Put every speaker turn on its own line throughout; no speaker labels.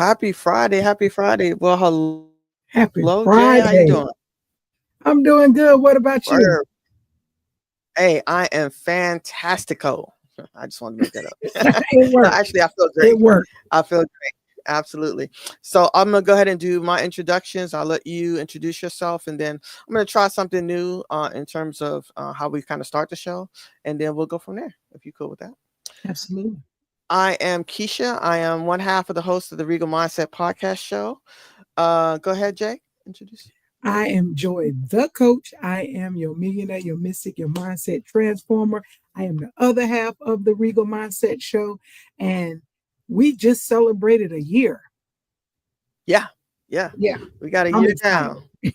Happy Friday. Happy Friday. Well,
Happy
hello, Jay. How you
Friday.
doing?
I'm doing good. What about you?
Word. Hey, I am fantastico. I just wanted to make that up.
It
No,
worked.
actually, I feel
It
great.
worked.
I feel great. Absolutely. So I'm gonna go ahead and do my introductions. I'll let you introduce yourself, and then I'm gonna try something new in terms of how we kind of start the show, and then we'll go from there. If you cool with that.
Absolutely.
I am Keisha. I am one half of the host of the Regal Mindset podcast show. Go ahead, Jay. Introduce.
I am Joy, the coach. I am your millionaire, your mystic, your mindset transformer. I am the other half of the Regal Mindset show. And we just celebrated a year.
Yeah, yeah.
Yeah,
We got a
I'm
year
excited.
down.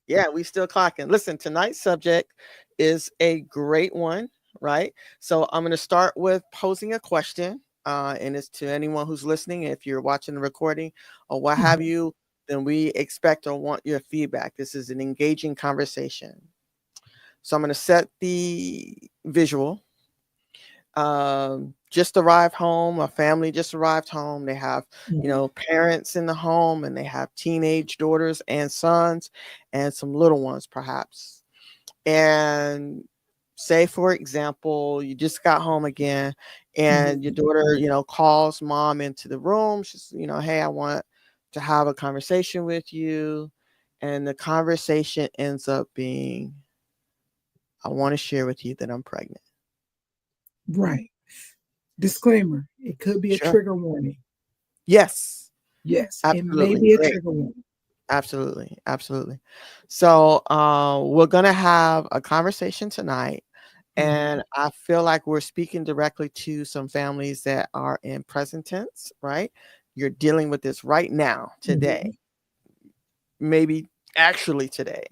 Yeah, we still clocking. Listen, tonight's subject is a great one, right? So I'm going to start with posing a question, and it's to anyone who's listening. If you're watching the recording or what have
Mhm.
you, then we expect or want your feedback. This is an engaging conversation. So I'm going to set the visual. Just arrived home, a family just arrived home. They have, parents in the home, and they have teenage daughters and sons and some little ones perhaps. And say, for example, you just got home again and your
Mhm.
daughter, calls mom into the room. She's, hey, I want to have a conversation with you. And the conversation ends up being, I want to share with you that I'm pregnant.
Right. Disclaimer, it could be a
Sure.
trigger warning.
Yes.
Yes, it may
Absolutely.
be a
Great.
trigger warning.
Absolutely. Absolutely. So we're gonna have a conversation tonight.
Mhm.
And I feel like we're speaking directly to some families that are in present tense, right? You're dealing with this right now, today,
Mhm.
maybe actually today.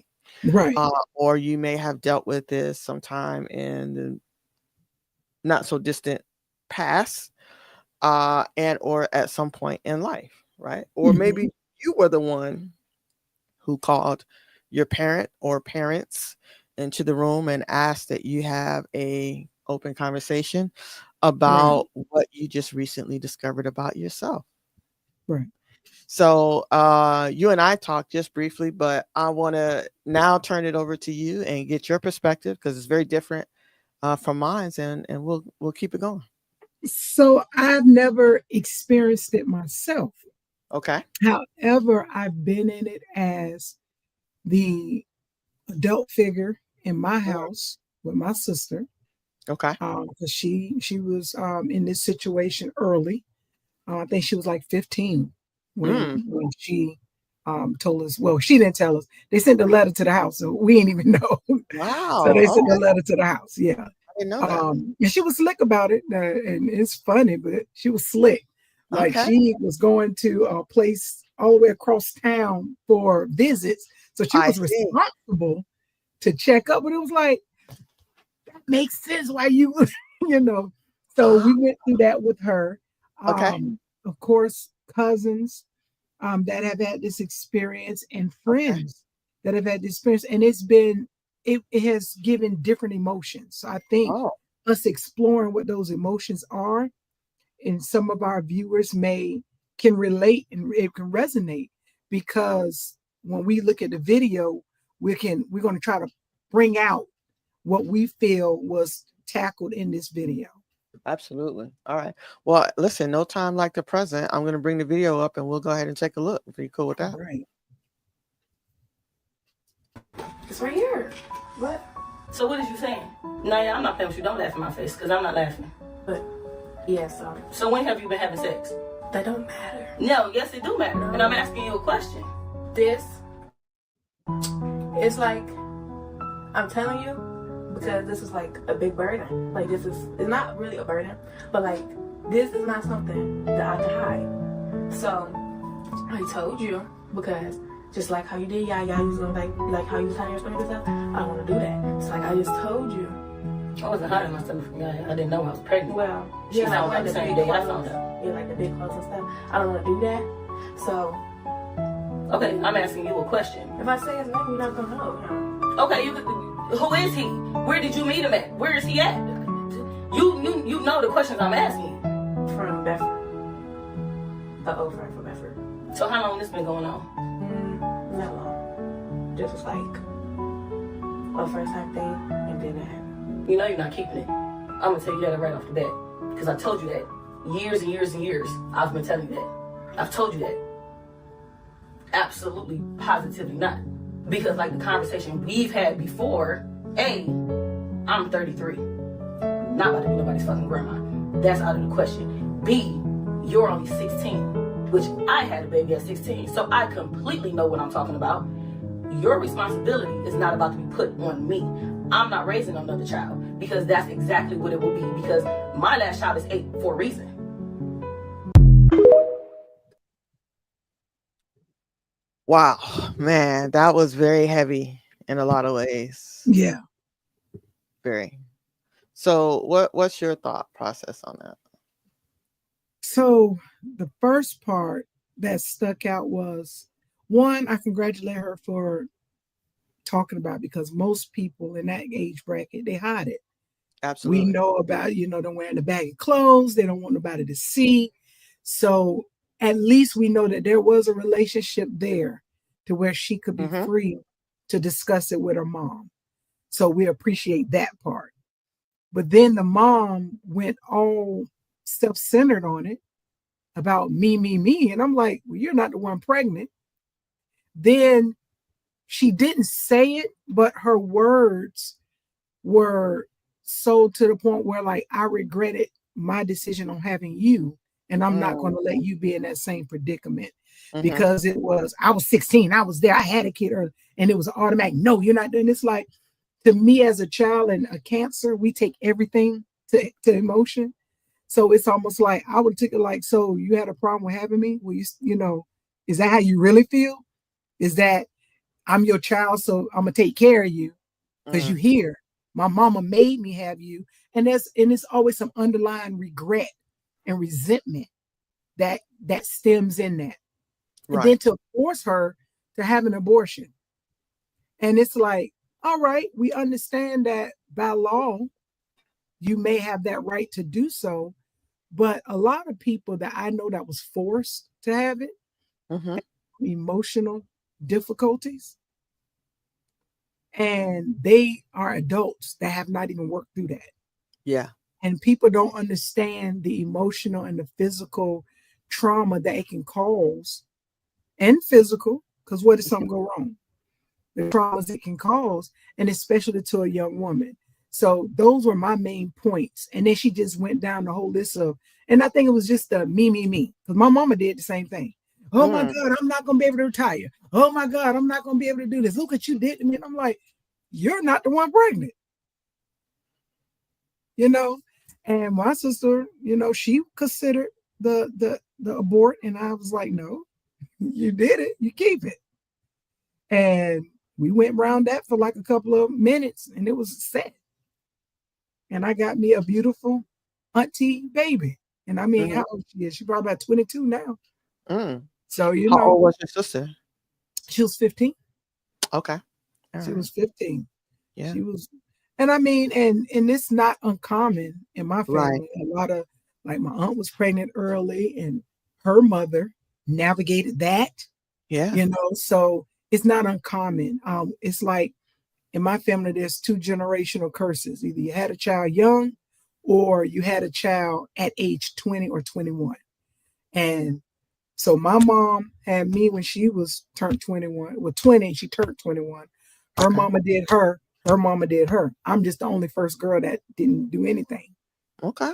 Right.
Or you may have dealt with this sometime in the not so distant past, and or at some point in life, right? Or maybe
Mhm.
you were the one who called your parent or parents into the room and asked that you have a open conversation
Right.
about what you just recently discovered about yourself.
Right.
So you and I talked just briefly, but I want to now turn it over to you and get your perspective because it's very different from mine, and we'll keep it going.
So I've never experienced it myself.
Okay.
However, I've been in it as the adult figure in my
Mm.
house with my sister,
Okay.
because she was in this situation early. I think she was like 15
Mm.
when she told us. Well, she didn't tell us. They sent a letter to the house, so we didn't even know. So
Wow.
they sent a
Okay.
letter to the house. Yeah,
I didn't know that.
and she was slick about it, and it's funny, but she was slick. Like
Okay.
she was going to a place all the way across town for visits, so she
I
was
see.
responsible to check up. But it was like that makes sense why you, you know. So we went through that with her.
Okay.
Of course, cousins that have had this experience and
Okay.
friends that have had this experience, and it has given different emotions. So I think
Oh,
us exploring what those emotions are, and some of our viewers may can relate and it can resonate because when we look at the video, we're going to try to bring out what we feel was tackled in this video.
absolutely. All right. Well, listen, no time like the present. I'm going to bring the video up and we'll go ahead and take a look. Are you cool with
All
that?
right.
It's right here. What? So what is you saying? No, yeah, I'm not playing with you. Don't laugh in my face, because I'm not laughing.
But, yeah, so
So when have you been having sex?
that don't matter.
No, yes, it do matter. And I'm asking you a question.
This, it's like, I'm telling you, because this is like a big burden. Like, it's not really a burden, but like, this is not something that I can hide. So, I told you, because just like how you did, yeah, you was gonna like how you was hiding your stomach and stuff, I don't wanna do that. It's like, I just told you.
I wasn't hiding myself from you. I didn't know I was pregnant.
Well,
She
yeah,
found out
like
the
the
same
big
day I
clothes.
found out.
Yeah, like the big clothes and stuff. I don't wanna do that. So,
Okay, I'm asking you a question.
if I say his name, you're not gonna know him.
Okay, who is he? Where did you meet him at? Where is he at? You know the questions I'm asking you.
From Bedford. The old friend from Bedford.
So how long this been going on?
Not long. This was like a first time thing, and then it happened.
You know you're not keeping it. I'm gonna tell you that right off the bat. Because I told you that. Years and years and years, I've been telling you that. I've told you that. Absolutely, positively not. Because like the conversation we've had before, A, I'm 33. Not about to be nobody's fucking grandma. That's out of the question. B, you're only 16, which I had a baby at 16. So I completely know what I'm talking about. Your responsibility is not about to be put on me. I'm not raising another child because that's exactly what it will be, because my last child is 8 for a reason.
Wow, man, that was very heavy in a lot of ways.
Yeah.
Very. So what's your thought process on that?
So the first part that stuck out was, one, I congratulate her for talking about it, because most people in that age bracket, they hide it.
Absolutely.
We know about, them wearing the baggy clothes. They don't want nobody to see. So at least we know that there was a relationship there to where she could be free to discuss it with her mom. So we appreciate that part. But then the mom went all self-centered on it about me, me, me. And I'm like, well, you're not the one pregnant. Then she didn't say it, but her words were so to the point where, like, I regretted my decision on having you, and I'm not going to let you be in that same predicament, because I was 16, I was there, I had a kid early, and it was automatic, no, you're not doing this. Like, to me as a child and a Cancer, we take everything to emotion. So it's almost like I would take it like, so you had a problem with having me? Well, is that how you really feel? Is that I'm your child, so I'm gonna take care of you because you here. My mama made me have you, and it's always some underlying regret and resentment that stems in that. Right. And then to force her to have an abortion, and it's like, all right, we understand that by law you may have that right to do so, but a lot of people that I know that was forced to have it, have emotional difficulties. And they are adults that have not even worked through that.
Yeah.
And people don't understand the emotional and the physical trauma that it can cause, and physical, because what if something go wrong? The traumas it can cause, and especially to a young woman. So those were my main points. And then she just went down the whole list of, and I think it was just the me, because my mama did the same thing. Oh my God, I'm not going to be able to retire. Oh my God, I'm not going to be able to do this. Look what you did to me. And I'm like, you're not the one pregnant. And my sister, she considered the abort. And I was like, no, you did it. You keep it. And we went around that for like a couple of minutes, and it was set. And I got me a beautiful auntie baby. And I mean, how old she is? She's probably about 22 now. So,
how old was your sister?
She was 15.
Okay.
She was 15.
Yeah.
She was, and I mean, and it's not uncommon in my family. Right. A lot of, like, my aunt was pregnant early, and her mother navigated that.
Yeah.
So it's not uncommon. It's like in my family, there's 2 generational curses. Either you had a child young, or you had a child at age 20 or 21. And so my mom had me when she was turned 21. Well, 20, she turned 21. Her mama did her. Her mama did her. I'm just the only first girl that didn't do anything.
Okay.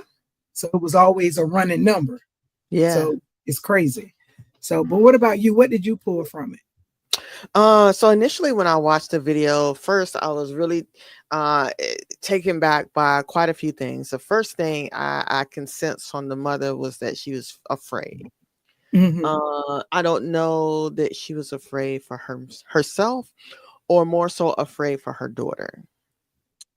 So it was always a running number.
Yeah.
So it's crazy. So, but what about you? What did you pull from it?
So initially when I watched the video, first I was really taken back by quite a few things. The first thing I can sense from the mother was that she was afraid. I don't know that she was afraid for herself, or more so afraid for her daughter.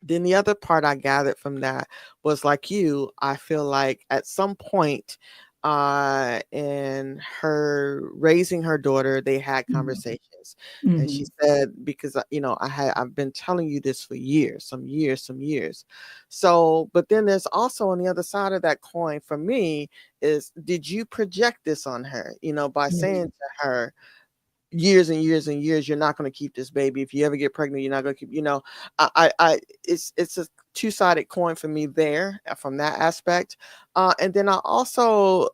Then the other part I gathered from that was, like you, I feel like at some point and her raising her daughter, they had conversations. And she said, because I've been telling you this for years, some years. So, but then there's also on the other side of that coin for me is, did you project this on her, by saying to her, years and years and years, you're not going to keep this baby. If you ever get pregnant, you're not going to keep, it's a two-sided coin for me there from that aspect. And then I also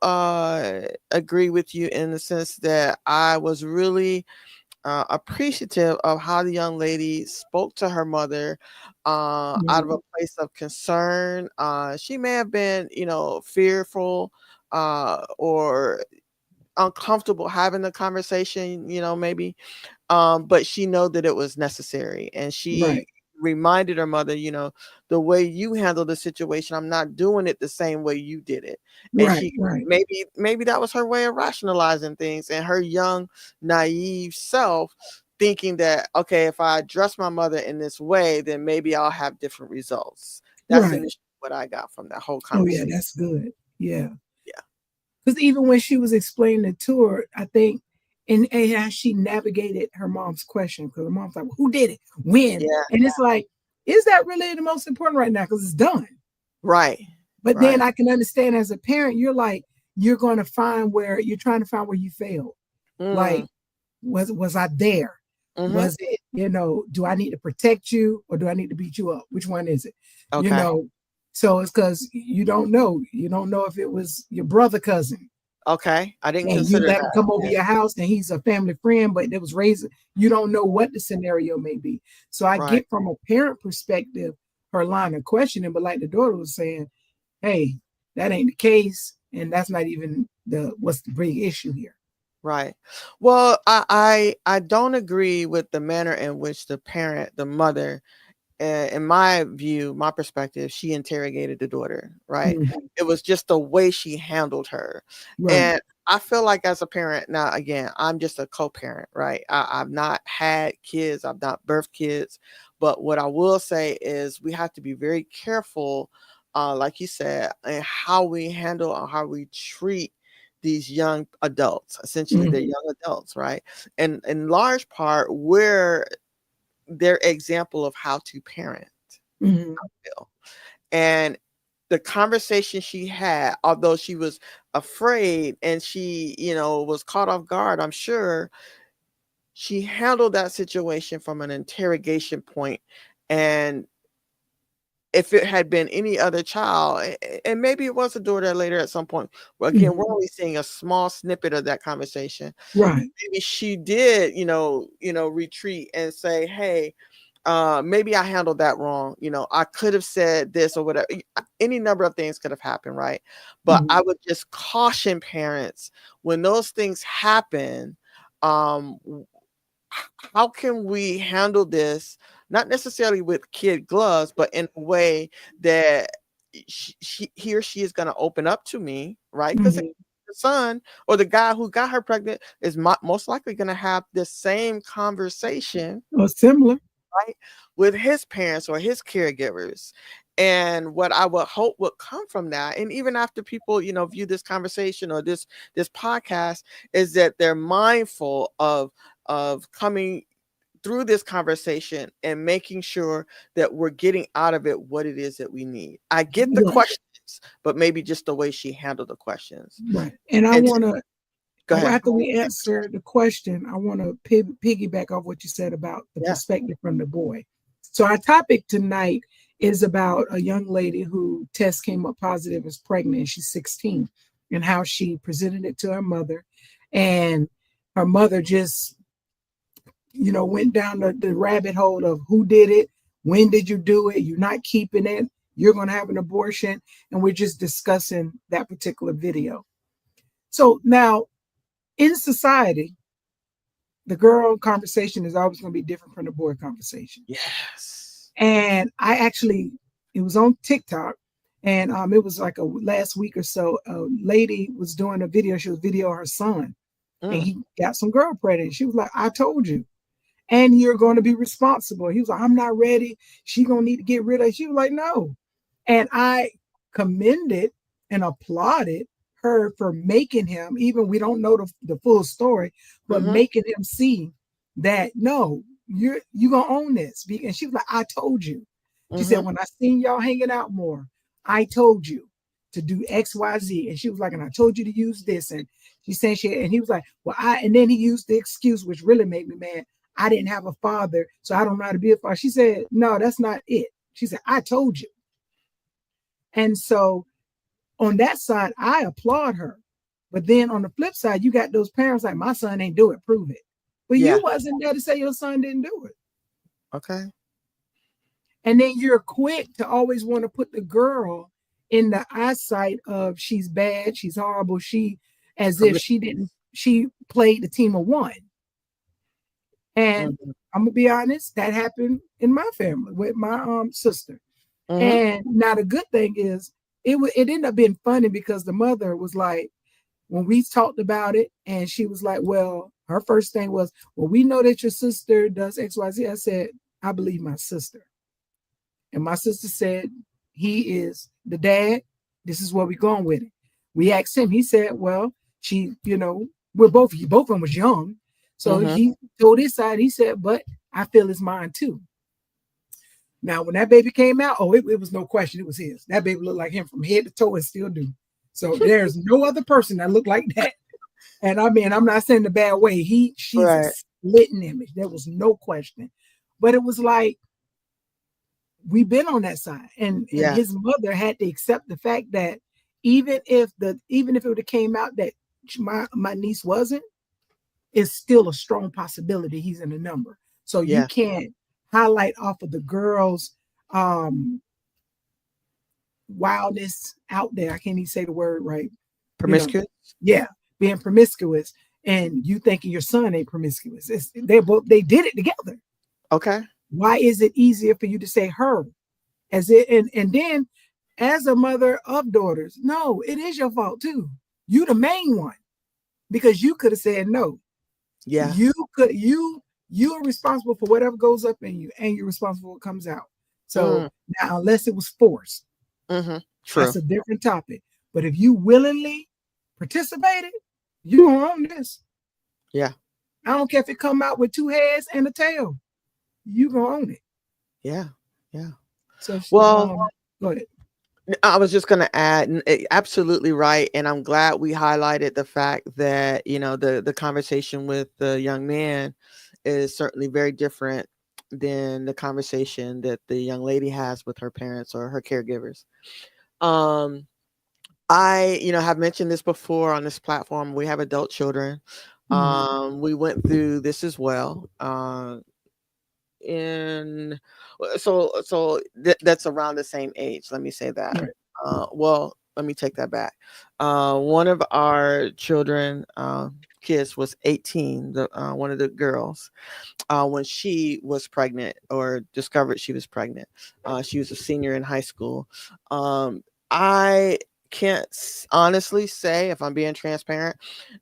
agree with you in the sense that I was really appreciative of how the young lady spoke to her mother out of a place of concern. She may have been, fearful or uncomfortable having the conversation, maybe, but she know that it was necessary, and she reminded her mother, the way you handle the situation, I'm not doing it the same way you did it. And maybe that was her way of rationalizing things, and her young naive self thinking that, okay, if I address my mother in this way, then maybe I'll have different results. That's initially what I got from that whole conversation.
Oh yeah, that's good. Yeah. Because even when she was explaining it to her, I think, and how she navigated her mom's question, because her mom's like, well, who did it? When? Yeah. And it's like, is that really the most important right now? Because it's done.
Right.
But then I can understand as a parent, you're like, you're going to find where you're trying to find where you failed. Like, was I there? Was it, do I need to protect you or do I need to beat you up? Which one is it? Okay. So it's because you don't know. You don't know if it was your brother, cousin.
Okay. I didn't consider
you let him come over your house and he's a family friend, but it was raised. You don't know what the scenario may be. So I get from a parent perspective, her line of questioning, but like the daughter was saying, hey, that ain't the case. And that's not even what's the big issue here.
Right. Well, I don't agree with the manner in which the mother, in my view, my perspective, she interrogated the daughter, right? It was just the way she handled her. And I feel like as a parent, now, again, I'm just a co-parent, right? I've not had kids, I've not birthed kids, but what I will say is we have to be very careful, like you said, in how we handle or how we treat these young adults. Essentially, they're young adults, right? And in large part, we're their example of how to parent. I feel. And the conversation she had, although she was afraid and she, was caught off guard, I'm sure she handled that situation from an interrogation point. And if it had been any other child, and maybe it was a daughter later at some point, well, again, we're only seeing a small snippet of that conversation.
Right.
Maybe she did, retreat and say, hey, maybe I handled that wrong. I could have said this or whatever. Any number of things could have happened, right? But I would just caution parents when those things happen. How can we handle this? Not necessarily with kid gloves, but in a way that he or she is going to open up to me, right? Because the son or the guy who got her pregnant is most likely going to have the same conversation
or similar,
right, with his parents or his caregivers. And what I would hope would come from that, and even after people, view this conversation or this podcast, is that they're mindful of coming through this conversation and making sure that we're getting out of it what it is that we need. I get the questions, but maybe just the way she handled the questions.
Right. And I want to, after we answer the question, I want to piggyback off what you said about the perspective from the boy. So our topic tonight is about a young lady who test came up positive as pregnant. She's 16, and how she presented it to her mother, and her mother just went down the rabbit hole of who did it, when did you do it, you're not keeping it, you're going to have an abortion, and we're just discussing that particular video. So now, in society, the girl conversation is always going to be different from the boy conversation.
Yes.
And it was on TikTok, and it was like last week or so, a lady was doing a video, she was videoing her son, and he got some girl pregnant. She was like, I told you. And you're going to be responsible. He was like, I'm not ready. She going to need to get rid of it. She was like, no. And I commended and applauded her for making him, even we don't know the full story, but
Mhm.
making him see that no, you're gonna own this. And she was like, I told you. She said,
Mhm.
when I seen y'all hanging out more, I told you to do XYZ. And she was like, and I told you to use this. And she said and he was like, well, and then he used the excuse, which really made me mad. I didn't have a father, so I don't know how to be a father. She said, no, that's not it. She said, I told you. And so on that side, I applaud her. But then on the flip side, you got those parents like, my son ain't do it, prove it. But
Yeah.
you wasn't there to say your son didn't do it.
Okay.
And then you're quick to always want to put the girl in the eyesight of she's bad, she's horrible, as if she played the team of one. And
Mhm.
I'm gonna be honest, that happened in my family with my sister.
Mhm.
And now the good thing is it ended up being funny because the mother was like, when we talked about it, and she was like, well, her first thing was, well, we know that your sister does XYZ. I said, I believe my sister. And my sister said, he is the dad. This is where we're going with it. We asked him, he said, well, we're both of them was young. So
Mhm.
he told his side, he said, but I feel it's mine too. Now, when that baby came out, it was no question, it was his. That baby looked like him from head to toe and still do. So there's no other person that looked like that. And I mean, I'm not saying the bad way. She's a
Right.
splitting image. There was no question. But it was like, we've been on that side. And
Yeah.
his mother had to accept the fact that even if it would have came out that my niece wasn't, it's still a strong possibility he's in the number. So you
Yeah.
can't highlight off of the girls' wildness out there. I can't even say the word right.
Promiscuous.
Yeah, being promiscuous, and you thinking your son ain't promiscuous. They did it together.
Okay.
Why is it easier for you to say her as it and then as a mother of daughters? No, it is your fault too. You the main one because you could have said no.
Yeah.
You're responsible for whatever goes up in you, and you're responsible for what comes out. So now, unless it was forced,
Mhm. True.
that's a different topic. But if you willingly participated, you gonna own this.
Yeah.
I don't care if it come out with two heads and a tail. You gonna own it.
Yeah. Yeah.
So
Well,
go ahead.
I was just going to add, absolutely right. And I'm glad we highlighted the fact that, the conversation with the young man is certainly very different than the conversation that the young lady has with her parents or her caregivers. I, have mentioned this before on this platform. We have adult children. We went through this as well. That's around the same age. Let me say that.
Right.
Well, let me take that back. One of our children, kids, was 18. One of the girls, when she was pregnant or discovered she was pregnant. She was a senior in high school. I can't honestly say, if I'm being transparent,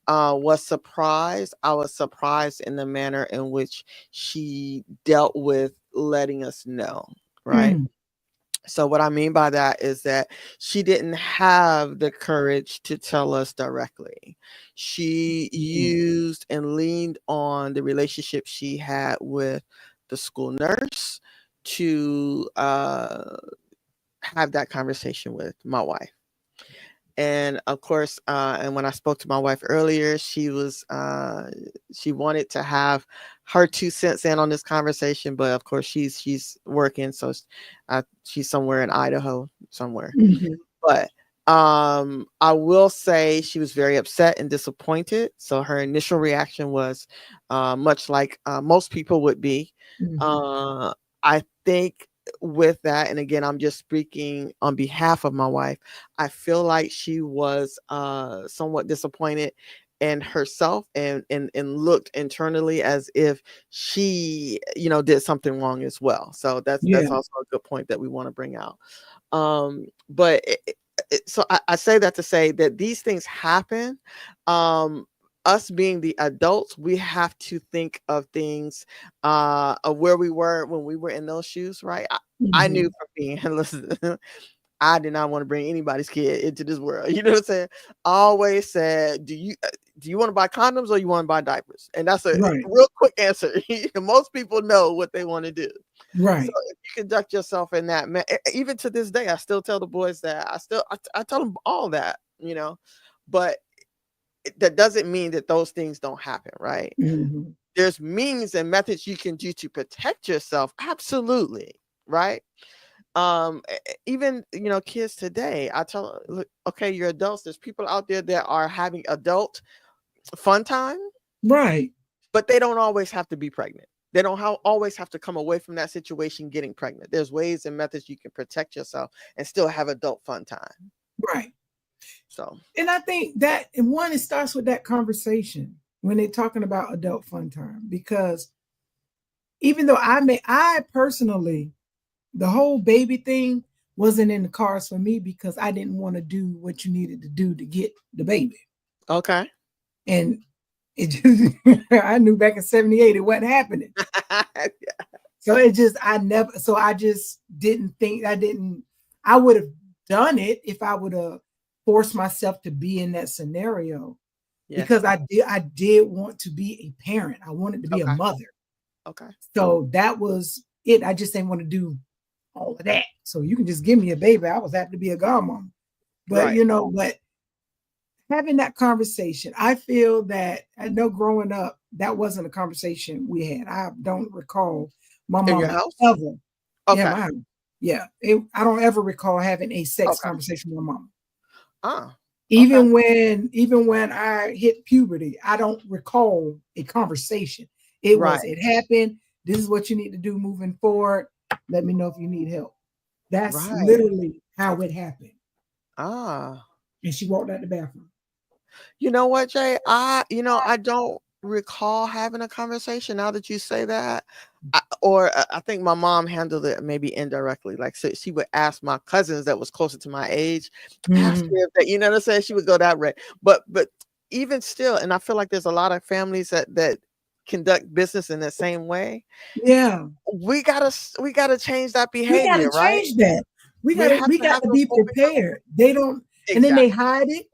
was surprised. I was surprised in the manner in which she dealt with letting us know, right? So what I mean by that is that she didn't have the courage to tell us directly. She used and leaned on the relationship she had with the school nurse to have that conversation with my wife. And of course, and when I spoke to my wife earlier, she wanted to have her 2 cents in on this conversation, but of course she's working, so she's somewhere in Idaho somewhere. But I will say she was very upset and disappointed. So her initial reaction was much like most people would be. I think with that, and again, I'm just speaking on behalf of my wife, I feel like she was somewhat disappointed in herself and looked internally as if she did something wrong as well. So that's also a good point that we want to bring out. But so I say that to say that these things happen. Us being the adults, we have to think of things of where we were when we were in those shoes, right? I knew from being listen, I did not want to bring anybody's kid into this world. You know what I'm saying? I always said, do you want to buy condoms or you want to buy diapers? And that's a
Right.
real quick answer. Most people know what they want to do. So
Right.
if you conduct yourself in that, even to this day, I still tell the boys that. I tell them all that, but that doesn't mean that those things don't happen, right?
Mhm.
There's means and methods you can do to protect yourself. Absolutely, right? Even kids today, I tell, look, okay, you're adults. There's people out there that are having adult fun time,
Right.
but they don't always have to be pregnant. They don't always have to come away from that situation getting pregnant. There's ways and methods you can protect yourself and still have adult fun time.
Right.
So,
And I think that, and one, it starts with that conversation when they're talking about adult fun time, because even though I personally, the whole baby thing wasn't in the cards for me because I didn't want to do what you needed to do to get the baby.
okay.
And it just, I knew back in 78, it wasn't happening. So I just didn't think, I would have done it if I would have forced myself to be in that scenario, because I did want to be a parent. I wanted to be a mother.
Okay.
So that was it. I just didn't want to do all of that. So you can just give me a baby. I was happy to be a godmom. But
Right.
but having that conversation, I feel that, I know growing up, that wasn't a conversation we had. I don't recall my
In your
mama
house?
ever.
Okay.
I don't ever recall having a sex
Okay.
conversation with my mama.
Okay.
Even when I hit puberty, I don't recall a conversation. It happened. This is what you need to do moving forward. Let me know if you need help. That's
Right.
literally how it happened.
Ah.
And she walked out the bathroom.
You know what, Jay? I don't recall having a conversation now that you say that. I think my mom handled it maybe indirectly. Like, so she would ask my cousins that was closer to my age, ask me if that, you know what I'm saying? She would go that way. But even still, and I feel like there's a lot of families that conduct business in the same way.
Yeah.
We gotta change that
We
behavior,
gotta
right?
change that. We
We have to
got
have
to
those
be
open
prepared. They don't, and then they
Exactly.
hide it.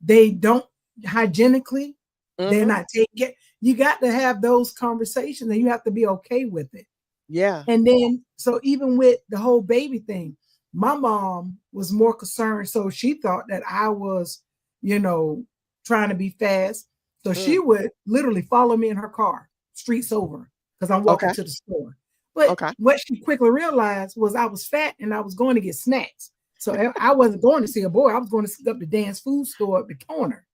They don't hygienically, they're
Mhm.
not taking it. You got to have those conversations and you have to be okay with it.
Yeah.
And then, so even with the whole baby thing, my mom was more concerned. So she thought that I was, trying to be fast. So she
Mm.
would literally follow me in her car, streets over, because I'm walking
Okay.
to the store. But
Okay.
what she quickly realized was I was fat and I was going to get snacks. So I wasn't going to see a boy. I was going to sit up the Dan's food store at the corner.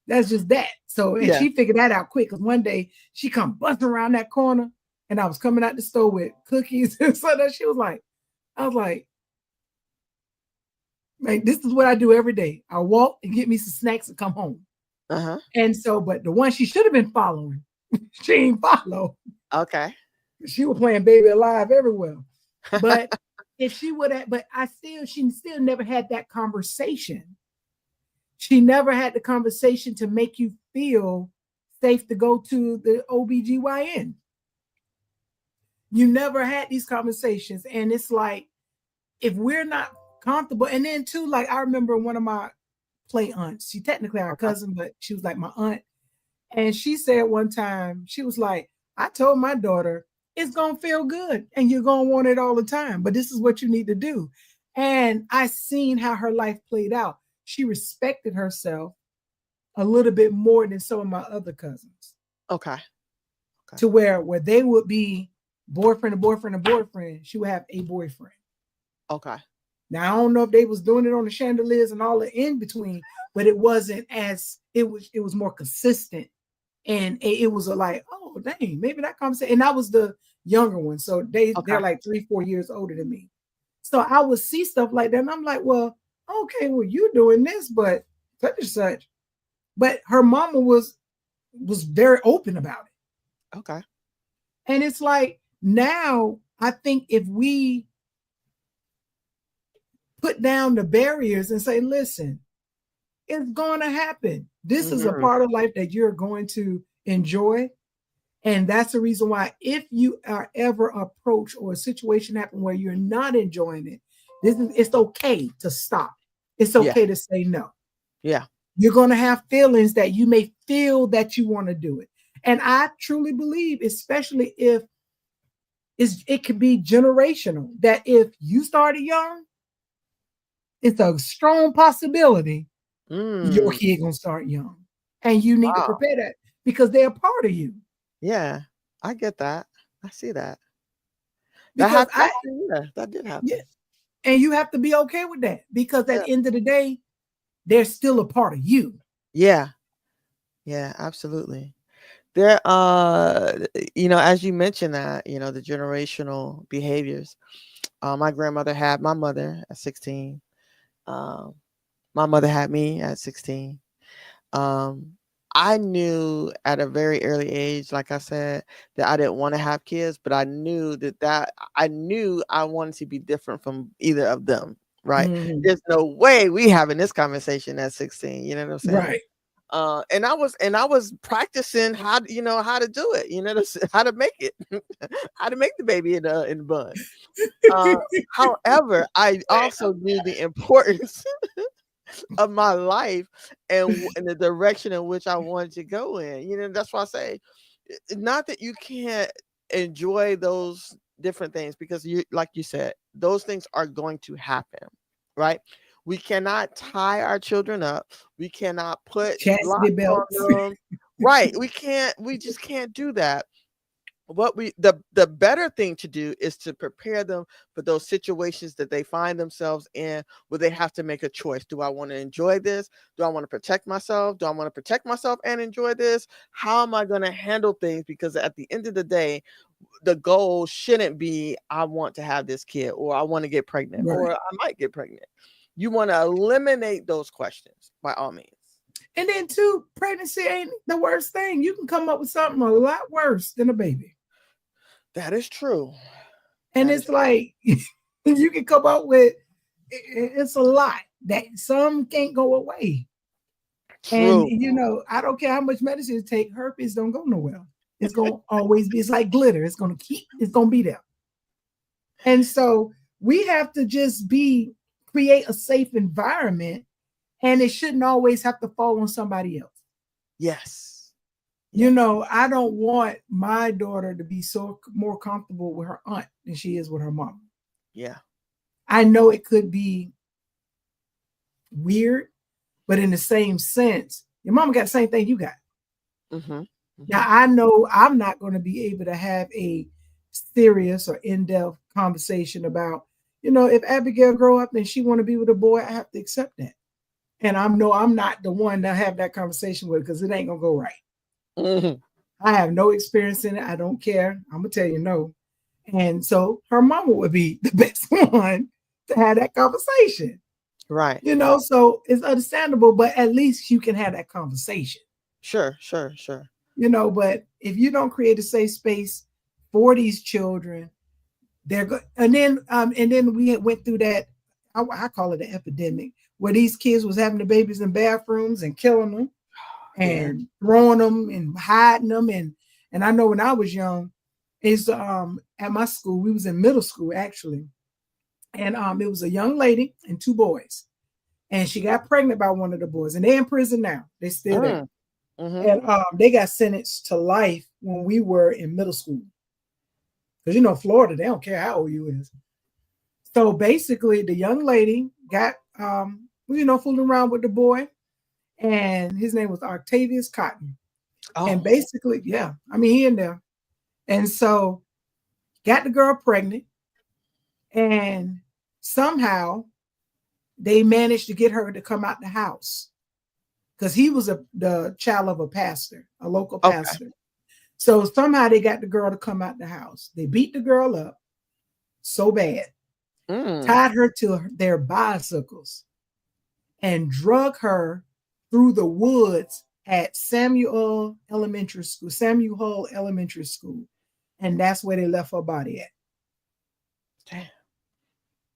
That's just that. So, and
Yeah.
she figured that out quick, because one day she come busting around that corner and I was coming out the store with cookies. And so that I was like, this is what I do every day. I walk and get me some snacks and come home.
Uh-huh.
And so, but the one she should have been following, she ain't follow.
Okay.
She was playing Baby Alive everywhere. But if she would have, but she still never had that conversation. She never had the conversation to make you feel safe to go to the OBGYN. You never had these conversations. And it's like, if we're not comfortable, and then too, like, I remember one of my play aunts, she technically our cousin, but she was like my aunt. And she said one time, she was like, I told my daughter, it's going to feel good and you're going to want it all the time, but this is what you need to do. And I seen how her life played out. She respected herself a little bit more than some of my other cousins.
Okay.
To where they would be boyfriend and boyfriend and boyfriend, she would have a boyfriend.
Okay.
Now, I don't know if they was doing it on the chandeliers and all the in between, but it wasn't as, it was more consistent. And it was like, oh, dang, maybe that conversation. And I was the younger one. So they're like 3-4 years older than me. So I would see stuff like that. And I'm like, well, okay, well, you're doing this, but such and such. But her mama was very open about it.
Okay.
And it's like, now I think if we put down the barriers and say, listen, it's going to happen. This is a part of life that you're going to enjoy. And that's the reason why, if you are ever approached or a situation happen where you're not enjoying it, It's okay to stop. It's
Yeah.
okay to say no.
Yeah.
You're going to have feelings that you may feel that you want to do it. And I truly believe, especially if it could be generational, that if you started young, it's a strong possibility your
Mm.
kid gonna start young. And you need to
Wow.
prepare that because they're a part of you.
Yeah. I get that. I see that. That
Because
happened. Actually, yeah, that did
yeah,
happen.
and you have to be okay with that because at
Yeah.
the end of the day, they're still a part of you.
Yeah. Yeah, absolutely. There, as you mentioned that, the generational behaviors. My grandmother had my mother at 16. Um, my mother had me at 16. Um, I knew at a very early age, like I said, that I didn't want to have kids, but I knew I knew I wanted to be different from either of them. Right?
Mhm.
There's no way we having this conversation at 16. You know what I'm saying?
Right.
And I was practicing how to do it, how to make it, how to make the baby in the bun. Uh, However, I also knew the importance of my life and the direction in which I wanted to go in. That's why I say, not that you can't enjoy those different things, because like you said, those things are going to happen, right? We cannot tie our children up. We cannot put
Chastity
locks on
belts.
them. Right. We just can't do that. The better thing to do is to prepare them for those situations that they find themselves in, where they have to make a choice. Do I want to enjoy this? Do I want to protect myself? Do I want to protect myself and enjoy this? How am I going to handle things? Because at the end of the day, the goal shouldn't be I want to have this kid, or I want to get pregnant, or
Right.
I might get pregnant. You want to eliminate those questions by all means.
And then too, pregnancy ain't the worst thing. You can come up with something a lot worse than a baby.
That is true.
And
That
it's
is
like you can come up with it's a lot that some can't go away. And
true.
I don't care how much medicine you take, herpes don't go nowhere. It's gonna always be, it's like glitter, it's gonna be there. And so we have to just create a safe environment, and it shouldn't always have to fall on somebody else.
Yes.
I don't want my daughter to be so more comfortable with her aunt than she is with her mom.
Yeah.
I know it could be weird, but in the same sense, your mama got the same thing you got.
Mm-hmm.
Now, I know I'm not going to be able to have a serious or in-depth conversation about, if Abigail grow up and she want to be with a boy, I have to accept that. And I'm not the one to have that conversation with, because it ain't going to go right.
Mm-hmm.
I have no experience in it. I don't care. I'm going to tell you no. And so her mama would be the best one to have that conversation.
Right.
So it's understandable, but at least you can have that conversation.
Sure.
But if you don't create a safe space for these children, and then we went through that, I call it an epidemic, where these kids was having the babies in bathrooms and killing them and throwing them and hiding them. And I know when I was young, at my school, we was in middle school actually. And it was a young lady and two boys. And she got pregnant by one of the boys, and they're in prison now. They're still there.
Mm-hmm.
And they got sentenced to life when we were in middle school. Because Florida, they don't care how old you is. So basically, the young lady got fooling around with the boy, and his name was Octavius Cotton.
Oh.
And basically, he in there. And so got the girl pregnant, and somehow they managed to get her to come out the house, because he was the child of a pastor, a local pastor. Okay. So somehow they got the girl to come out the house. They beat the girl up so bad, tied her to their bicycles, and drug her through the woods at Samuel Hull Elementary School. And that's where they left her body at.
Damn.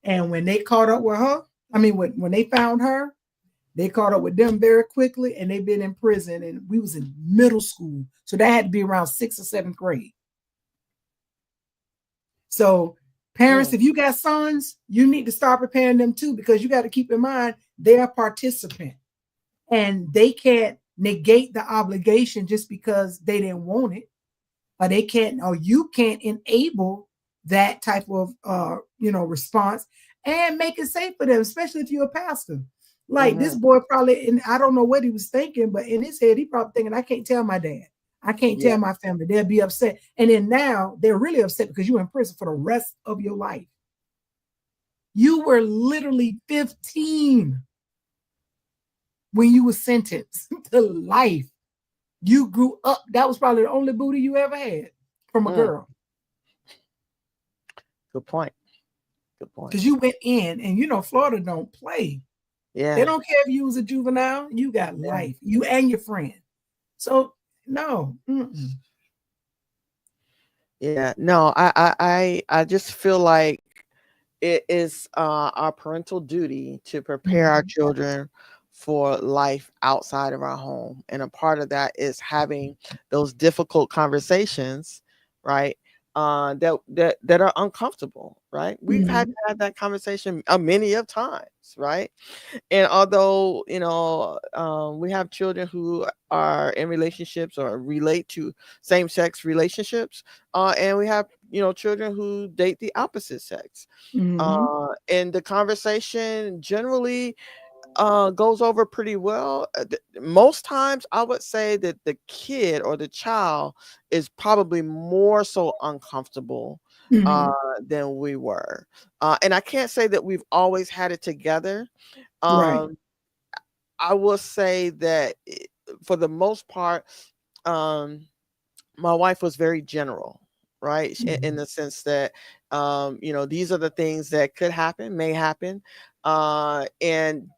And when they caught up with her, when they found her, they caught up with them very quickly, and they've been in prison. And we was in middle school, so that had to be around 6th or 7th grade. So Parents, if you got sons, you need to start preparing them too, because you got to keep in mind they're a participant and they can't negate the obligation just because they didn't want it, or they can't, or you can't enable that type of response and make it safe for them, especially if you're a pastor. Like this boy probably, and I don't know what he was thinking, but in his head, he probably thinking, I can't tell my dad. I can't tell my family. They'll be upset. And then now they're really upset because you're in prison for the rest of your life. You were literally 15 when you were sentenced to life. You grew up. That was probably the only booty you ever had from a girl.
Good point. Good point.
Because you went in, and Florida don't play.
Yeah.
They don't care if you was a juvenile. You got life. You and your friend. So no.
Yeah. No, I just feel like it is our parental duty to prepare our children for life outside of our home. And a part of that is having those difficult conversations, right? That are uncomfortable, right? We've had to have that conversation many of times, right? And although we have children who are in relationships or relate to same-sex relationships, and we have children who date the opposite sex, and the conversation generally goes over pretty well. Most times I would say that the kid or the child is probably more so uncomfortable than we were. And I can't say that we've always had it together.
Right.
I will say that for the most part, my wife was very general, right? In the sense that, these are the things that could happen, may happen. And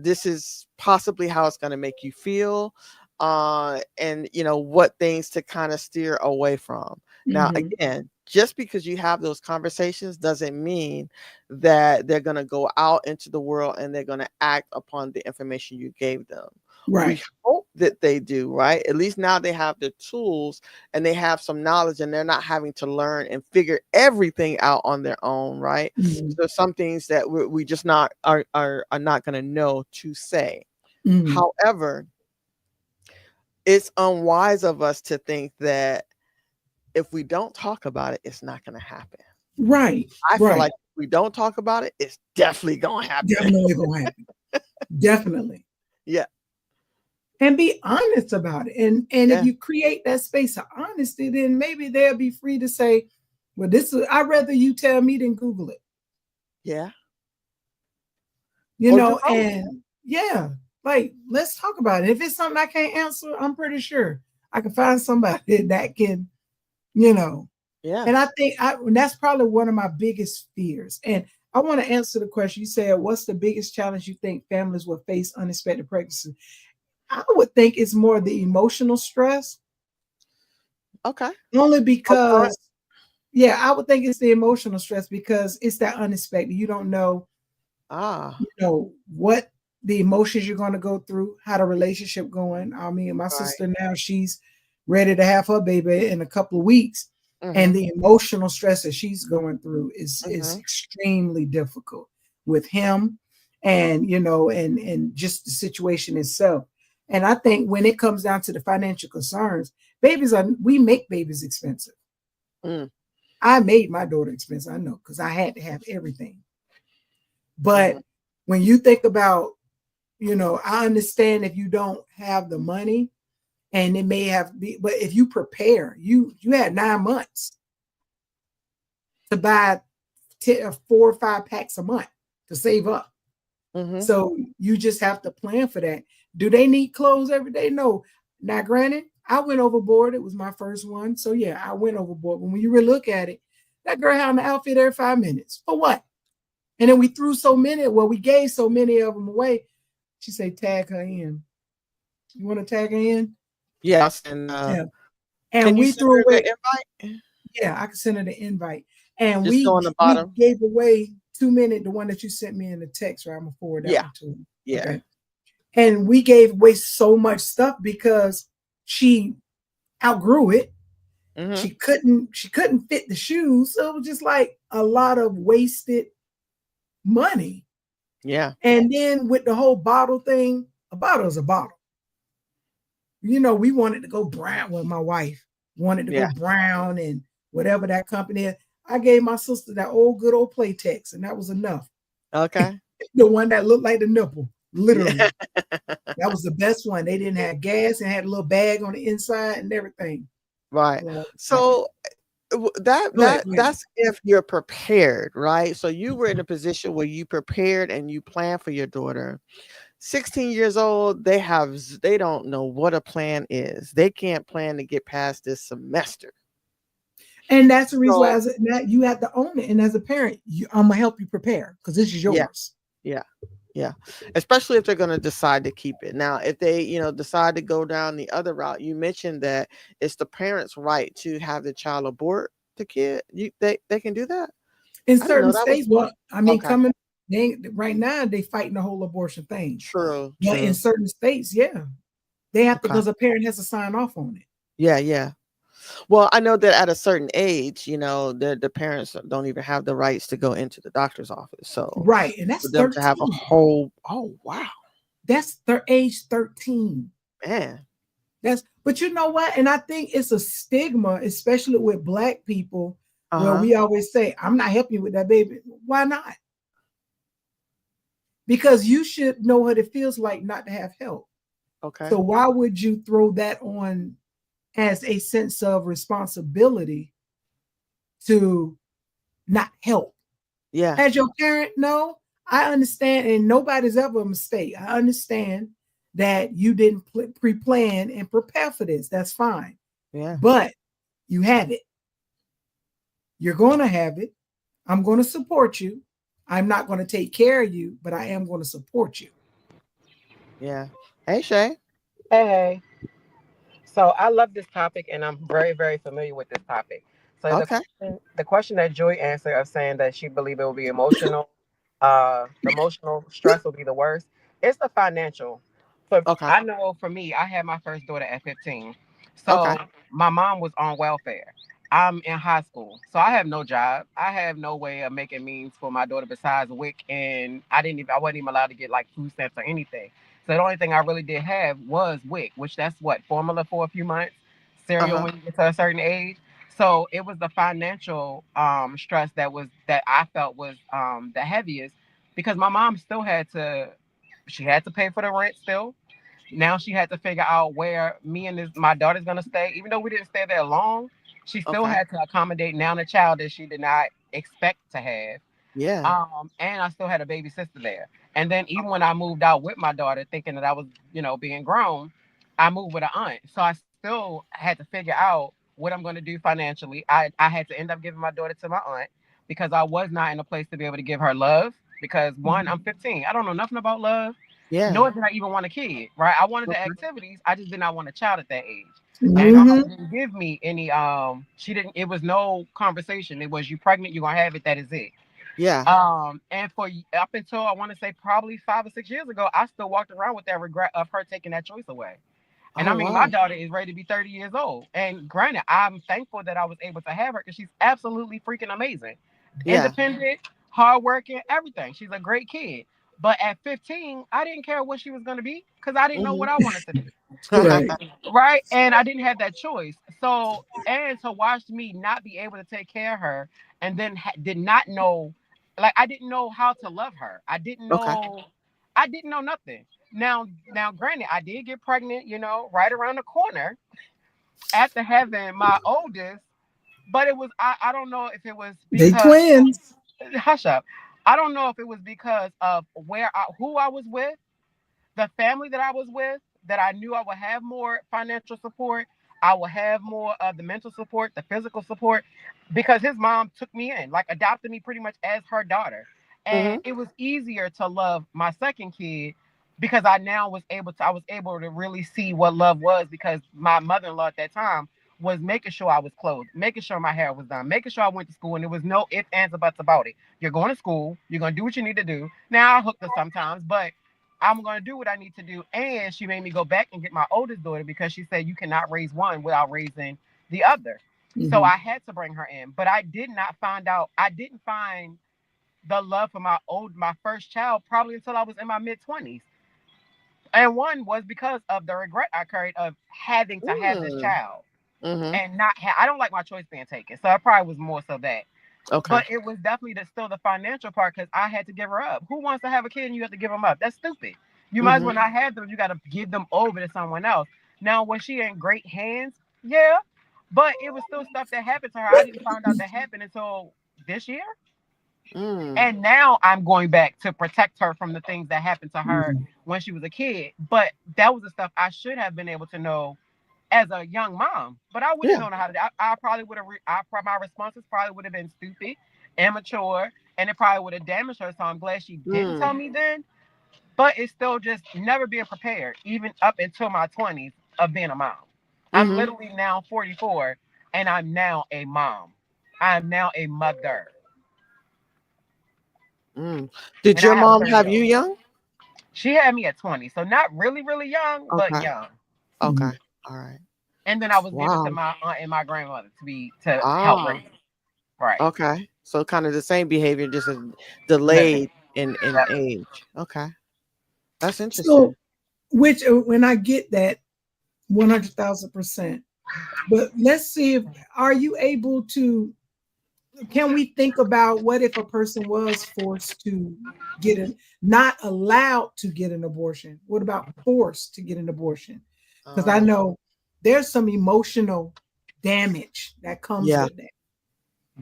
this is possibly how it's going to make you feel, and what things to kind of steer away from. Now, again, just because you have those conversations doesn't mean that they're going to go out into the world and they're going to act upon the information you gave them.
Right.
We hope that they do, right? At least now they have the tools and they have some knowledge, and they're not having to learn and figure everything out on their own, right? So some things that we just are not going to know to say. However, it's unwise of us to think that if we don't talk about it, it's not going to happen.
Right.
I feel like if we don't talk about it, it's definitely going to happen.
Definitely going to happen. Definitely.
Yeah.
And be honest about it. And if you create that space of honesty, then maybe they'll be free to say, well, I'd rather you tell me than Google it.
Yeah.
And like, let's talk about it. If it's something I can't answer, I'm pretty sure I can find somebody that can,
Yeah.
And I think that's probably one of my biggest fears. And I want to answer the question. You said, what's the biggest challenge you think families will face unexpected pregnancy? I would think it's more the emotional stress.
Okay.
Only because, I would think it's the emotional stress because it's that unexpected. You don't know, what the emotions you're going to go through, how the relationship going. I mean, my sister now, she's ready to have her baby in a couple of weeks. And the emotional stress that she's going through is extremely difficult with him and, and just the situation itself. And I think when it comes down to the financial concerns, we make babies expensive. I made my daughter expensive, I know, because I had to have everything. But when you think about, I understand if you don't have the money and it may but if you prepare, you had 9 months to buy 4 or 5 packs a month to save up. So you just have to plan for that. Do they need clothes every day? No. Now, granted, I went overboard. It was my first one. So, I went overboard. But when you really look at it, that girl had an outfit every 5 minutes. For what? And then we threw we gave so many of them away. She said, tag her in. You want to tag her in?
Yes. And
we threw away
the invite?
Yeah, I can send her the invite. And
just go on the bottom.
We gave away 2 minutes, the one that you sent me in the text, right? I'm going to forward that one to her.
Yeah.
Okay. And we gave away so much stuff because she outgrew it.
Mhm.
She couldn't fit the shoes. So it was just like a lot of wasted money.
Yeah.
And then with the whole bottle thing, a bottle is a bottle. You know, we wanted to go brown. Well, my wife wanted to
Yeah.
go brown and whatever that company is. I gave my sister that old good old Playtex, and that was enough.
Okay.
The one that looked like the nipple, literally.
Yeah.
That was the best one. They didn't have gas and had a little bag on the inside and everything.
Right.
So,
So that
go ahead.
that's if you're prepared, right? So you were in a position where you prepared and you planned for your daughter. 16 years old, they don't know what a plan is. They can't plan to get past this semester.
And that's the reason why
So
that you have to own it. And as a parent, I'm gonna help you prepare because this is
yeah,
yours.
yeah, yeah. Especially if they're going to decide to keep it. Now, if they, decide to go down the other route, you mentioned that it's the parents' right to have the child abort the kid. They can do that.
In
I didn't know
certain
that was
states, well, I mean,
okay.
right now they fighting the whole abortion thing.
True,
But in
true.
certain states, yeah, they have to
Okay.
because a parent has to sign off on it.
Yeah, yeah. Well, I know that at a certain age, the parents don't even have the rights to go into the doctor's office. So
Right, and
for
that's
them to have a
13.
whole, oh wow,
That's their age 13.
man.
But you know what? And I think it's a stigma, especially with Black people, where
Uh-huh.
we always say, I'm not helping you with that baby. Why not? Because you should know what it feels like not to have help.
Okay.
So why would you throw that on as a sense of responsibility to not help?
Yeah.
As your parent, no, I understand, and nobody's ever a mistake. I understand that you didn't pre-plan and prepare for this. That's fine.
Yeah.
But you have it. You're going to have it. I'm going to support you. I'm not going to take care of you, but I am going to support you.
Yeah. Hey, Shay.
Hey, so I love this topic, and I'm very, very familiar with this topic. So
Okay.
the question that Joy answered of saying that she believed it will be emotional, the emotional stress will be the worst. It's the financial. For
Okay.
I know for me, I had my first daughter at 15,
Okay.
so my mom was on welfare. I'm in high school, so I have no job. I have no way of making means for my daughter besides WIC, and I wasn't even allowed to get like food stamps or anything. So the only thing I really did have was WIC, which that's what formula for a few months, cereal
Uh-huh.
when you get to a certain age. So it was the financial stress that I felt was the heaviest because my mom still she had to pay for the rent still. Now she had to figure out where me and my daughter's gonna stay. Even though we didn't stay there long, she still
Okay.
had to accommodate now the child that she did not expect to have.
Yeah.
And I still had a baby sister there. And then even when I moved out with my daughter, thinking that I was, being grown, I moved with an aunt. So I still had to figure out what I'm going to do financially. I had to end up giving my daughter to my aunt because I was not in a place to be able to give her love. Because one, I'm 15. I don't know nothing about love,
Yeah.
nor did I even want a kid, right? I wanted the
Okay.
activities. I just did not want a child at that age. And my
Mm-hmm.
mom didn't give me any, she didn't, it was no conversation. It was you pregnant, you're going to have it. That is it.
Yeah.
And for up until I want to say probably 5 or 6 years ago, I still walked around with that regret of her taking that choice away. And I
Oh
mean,
wow.
my daughter is ready to be 30 years old. And granted, I'm thankful that I was able to have her because she's absolutely freaking amazing.
Yeah.
Independent, hardworking, everything. She's a great kid. But at 15, I didn't care what she was going to be because I didn't know
Hmm.
what I wanted to be.
Right.
Right. And I didn't have that choice. So, and to watch me not be able to take care of her and then did not know, like, I didn't know how to love her.
Okay.
I didn't know nothing. Now, granted, I did get pregnant, right around the corner after having my oldest, but I don't know if it was
They
because,
twins.
hush up. I don't know if it was because of who I was with, the family that I was with, that I knew I would have more financial support. I would have more of the mental support, the physical support, because his mom took me in, like adopted me pretty much as her daughter. And
Hmm.
it was easier to love my second kid because I was able to really see what love was because my mother-in-law at that time was making sure I was clothed, making sure my hair was done, making sure I went to school, and there was no ifs, ands, or buts about it. You're going to school, you're gonna do what you need to do. Now I hooked her sometimes, but I'm going to do what I need to do. And she made me go back and get my oldest daughter because she said you cannot raise one without raising the other. So I had to bring her in, but I didn't find the love for my first child probably until I was in my mid-20s. And one was because of the regret I carried of having to have this child and not I don't like my choice being taken. So it probably was more so that.
Okay.
But it was definitely still the financial part because I had to give her up. Who wants to have a kid and you have to give them up? That's stupid. You might as well not have them. You got to give them over to someone else. Now, was she in great hands? Yeah. But it was still stuff that happened to her. I didn't find out that happened until this year. And now I'm going back to protect her from the things that happened to her when she was a kid. But that was the stuff I should have been able to know as a young mom. But I wouldn't know how to do. I probably would have. My responses probably would have been stupid, immature, and it probably would have damaged her. So I'm glad she didn't tell me then. But it's still just never being prepared, even up until my 20s of being a mom. I'm literally now 44, and I'm now a mom. I'm now a mother.
Did your mom have you young?
She had me at 20, so not really, really young, but young.
Okay, all right.
And then I was given to my aunt and my grandmother to help raise. Right.
Okay, so kind of the same behavior, just delayed in age. Okay, that's interesting.
So, when I get that 100,000%, but let's see are you able to? Can we think about what if a person was forced to not allowed to get an abortion? What about forced to get an abortion? Because I know there's some emotional damage that comes with that.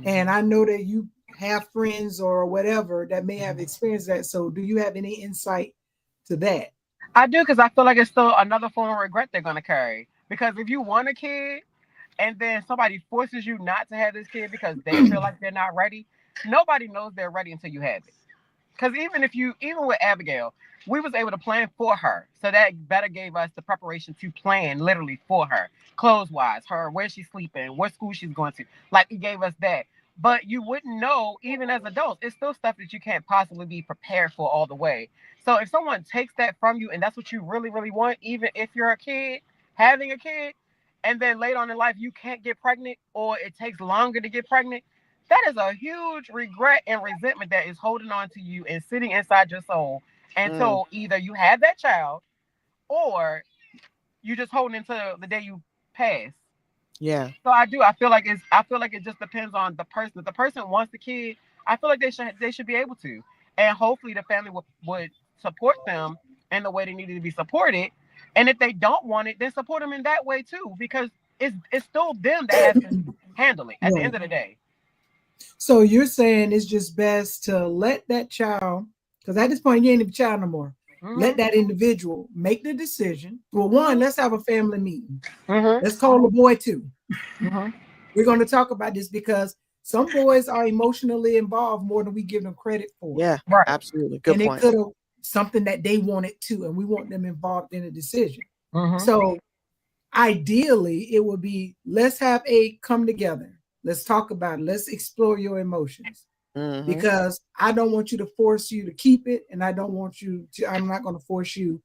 And I know that you have friends or whatever that may have experienced that. So do you have any insight to that?
I do, because I feel like it's still another form of regret they're going to carry. Because if you want a kid, and then somebody forces you not to have this kid because they feel like they're not ready, nobody knows they're ready until you have it. Because even with Abigail, we was able to plan for her. So that better gave us the preparation to plan literally for her. Clothes-wise, where she's sleeping, what school she's going to. Like, it gave us that. But you wouldn't know, even as adults, it's still stuff that you can't possibly be prepared for all the way. So if someone takes that from you and that's what you really, really want, even if you're a kid, having a kid, and then later on in life, you can't get pregnant or it takes longer to get pregnant, that is a huge regret and resentment that is holding on to you and sitting inside your soul until either you have that child or you just holding into the day you pass.
Yeah.
So I feel like it just depends on the person. If the person wants the kid, I feel like they should be able to. And hopefully the family would support them in the way they needed to be supported. And if they don't want it, then support them in that way too, because it's still them that has to handle it at the end of the day.
So you're saying it's just best to let that child, because at this point you ain't a child no more. Let that individual make the decision. Well, one, let's have a family meeting. Let's call the boy too. We're going to talk about this because some boys are emotionally involved more than we give them credit for.
Yeah, absolutely. Good point.
And it could have something that they wanted too, and we want them involved in a decision. So ideally it would be, let's have a come together. Let's talk about it. Let's explore your emotions. Because I don't want you to force you to keep it, and I'm not going to force you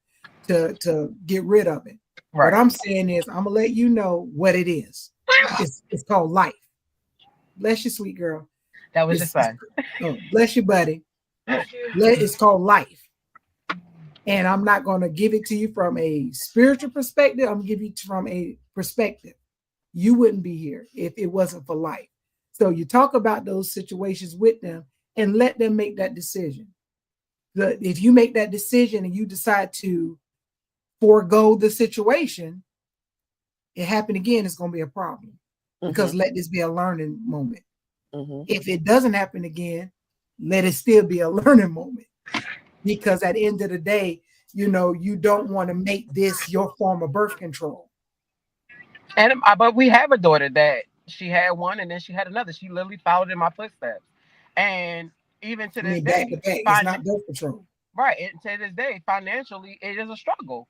to get rid of it. What I'm saying is I'm gonna let you know what it is. It's called life. Bless you, sweet girl.
That was just fun.
Oh, bless you, buddy. It's called life. And I'm not going to give it to you from a spiritual perspective. I'm going to give you from a perspective. You wouldn't be here if it wasn't for life. So you talk about those situations with them and let them make that decision. If you make that decision and you decide to forego the situation, it happened again, it's going to be a problem. Because let this be a learning moment. If it doesn't happen again, let it still be a learning moment. Because at the end of the day, you don't want to make this your form of birth control.
But we have a daughter that she had one and then she had another. She literally followed in my footsteps. And even to this day,
it's not birth control.
Right. And to this day, financially, it is a struggle.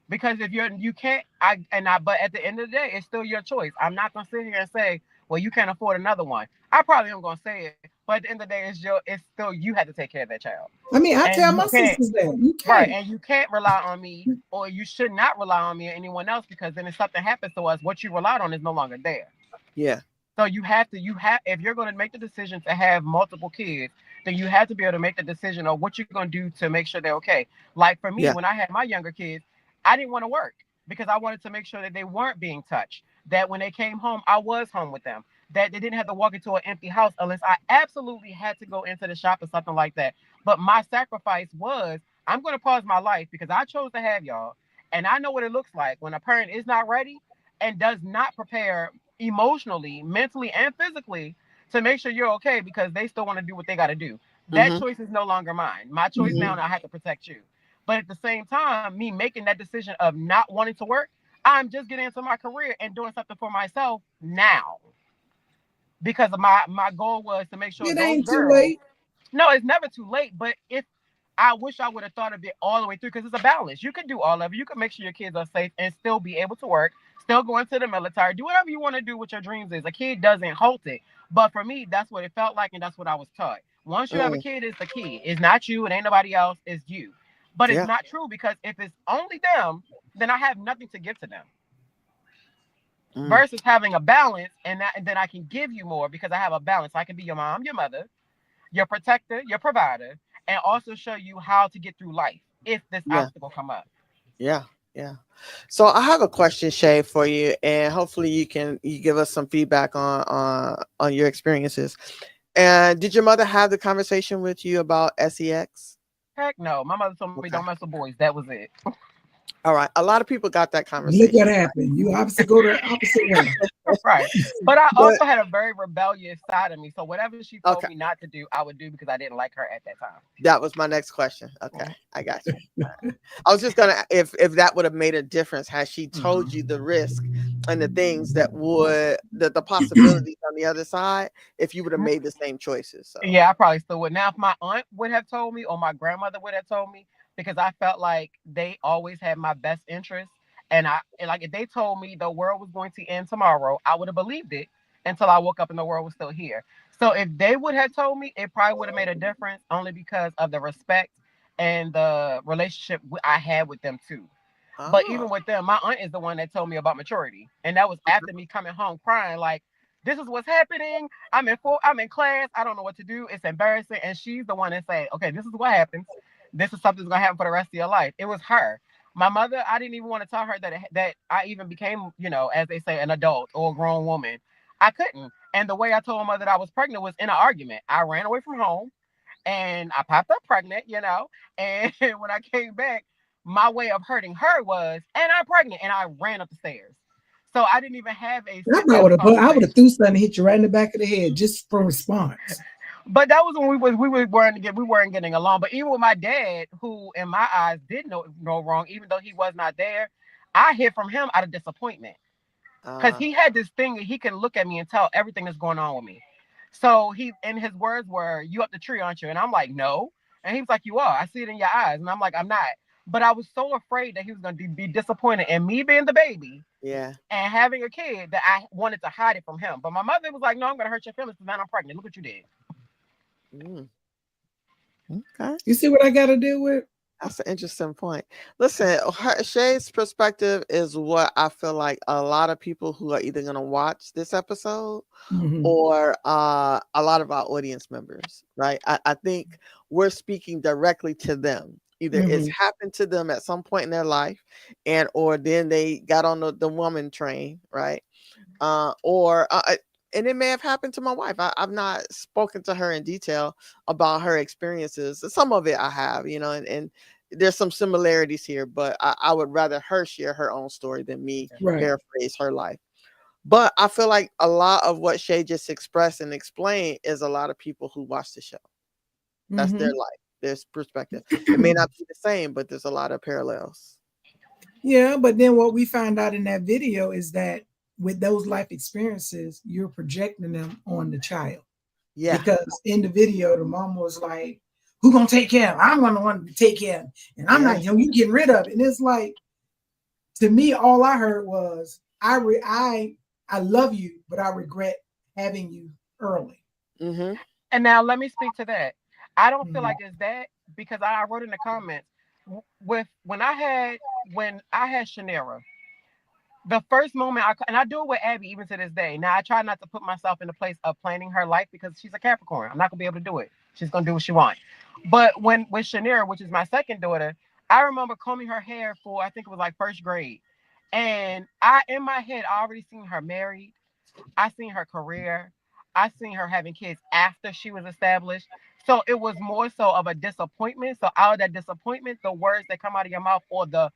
Because if but at the end of the day, it's still your choice. I'm not gonna sit here and say, well, you can't afford another one. I probably am gonna say it, but at the end of the day, it's still you have to take care of that child.
I mean, I tell my sisters that you can't.
Right, and you can't rely on me, or you should not rely on me or anyone else, because then if something happens to us, what you relied on is no longer there.
Yeah.
So you have if you're going to make the decision to have multiple kids, then you have to be able to make the decision of what you're going to do to make sure they're okay. Like for me,
Yeah.
when I had my younger kids, I didn't want to work because I wanted to make sure that they weren't being touched. That when they came home, I was home with them. That they didn't have to walk into an empty house unless I absolutely had to go into the shop or something like that. But my sacrifice was, I'm going to pause my life because I chose to have y'all. And I know what it looks like when a parent is not ready and does not prepare emotionally, mentally, and physically to make sure you're okay because they still want to do what they got to do. That
Mm-hmm.
choice is no longer mine. My choice now,
Mhm.
and I have to protect you. But at the same time, me making that decision of not wanting to work, I'm just getting into my career and doing something for myself now because of my goal was to make sure
It
those
ain't too
girls.
late.
No, it's never too late. But if I wish I would have thought of it all the way through because it's a balance. You can do all of it. You can make sure your kids are safe and still be able to work, still go into the military, do whatever you want to do with your dreams is. A kid doesn't halt it. But for me, that's what it felt like, and that's what I was taught. Once you have a
Mm.
kid, it's the kid. It's not you, it ain't nobody else, it's you. But it's
Yeah.
not true because if it's only them, then I have nothing to give to them.
Mm.
Versus having a balance and then I can give you more because I have a balance. I can be your mom, your mother, your protector, your provider, and also show you how to get through life if this
Yeah.
obstacle come up.
Yeah. Yeah. So I have a question, Shay, for you, and hopefully you give us some feedback on your experiences. And did your mother have the conversation with you about sex?
Heck no. My mother told me don't
Okay.
mess with boys. That was it.
All right. A lot of people got that
Look what
conversation.
happened. You obviously go the opposite way.
Right. But I
But
also had a very rebellious side of me. So whatever she told
okay,
me not to do, I would do because I didn't like her at that time.
that was my next question. Okay,
Mhm.
I got you. All right. I was just gonna if that would have made a difference had she told you the risk and the things that would the possibilities on the other side if you would have made the same choices. So
Yeah, I probably still would. Now, if my aunt would have told me or my grandmother would have told me, because I felt like they always had my best interest. And like if they told me the world was going to end tomorrow, I would have believed it until I woke up and the world was still here. So if they would have told me, it probably would have made a difference only because of the respect and the relationship I had with them too. But
oh,
even with them, my aunt is the one that told me about maturity. And that was after me coming home crying, like, this is what's happening. I'm in class. I don't know what to do. It's embarrassing. And she's the one that said, okay, this is what happens. This is something that's gonna happen for the rest of your life. It was her. My mother, I didn't even want to tell her that I even became, as they say, an adult or a grown woman. I couldn't. And the way I told my mother that I was pregnant was in an argument. I ran away from home and I popped up pregnant. And when I came back, my way of hurting her was, and I'm pregnant, and I ran up the stairs. So I didn't even have a
I
sit down
I would have
conversation.
threw something, hit you right in the back of the head just for response.
But that was when we weren't getting along. But even with my dad, who in my eyes did no wrong, even though he was not there, I hear from him out of disappointment because
uh,
he had this thing that he can look at me and tell everything that's going on with me. So he and his words were, "You up the tree, aren't you?" And I'm like, "No." And he was like, "You are. I see it in your eyes." And I'm like, "I'm not." But I was so afraid that he was going to be disappointed in me being the baby
yeah.
and having a kid that I wanted to hide it from him. But my mother was like, "No, I'm going to hurt your feelings because now I'm pregnant. Look what you did."
Mm, okay.
You see what I got to deal with?
That's an interesting point. Listen, Shay's perspective is what I feel like a lot of people who are either going to watch this episode
Mhm.
or a lot of our audience members, right? I think we're speaking directly to them. Either it's
Mhm.
happened to them at some point in their life, and or then they got on the woman train, right? Or and it may have happened to my wife. I've not spoken to her in detail about her experiences. Some of it I have, and there's some similarities here, but I would rather her share her own story than me
Right.
paraphrase her life. But I feel like a lot of what Shay just expressed and explained is a lot of people who watch the show. That's their
Mhm.
life, their perspective. It may not be the same, but there's a lot of parallels.
Yeah, but then what we found out in that video is that with those life experiences, you're projecting them on the child.
Yeah.
Because in the video, the mom was like, "Who gonna take care of him? I'm gonna want to take care of him, and I'm
Yeah.
not. You getting rid of it." And it's like, to me, all I heard was, I love you, but I regret having you early."
Mm-hmm.
And now let me speak to that. I don't feel
Mhm.
like it's that because I wrote in the comments with when I had Shanera, the first moment and I do it with Abby even to this day. Now I try not to put myself in the place of planning her life because she's a Capricorn. I'm not gonna be able to do it. She's gonna do what she wants. But when with Shanira, which is my second daughter, I remember combing her hair for I think it was like first grade. And I in my head I already seen her married. I seen her career. I seen her having kids after she was established. So it was more so of a disappointment. So out of that disappointment, the words that come out of your mouth or the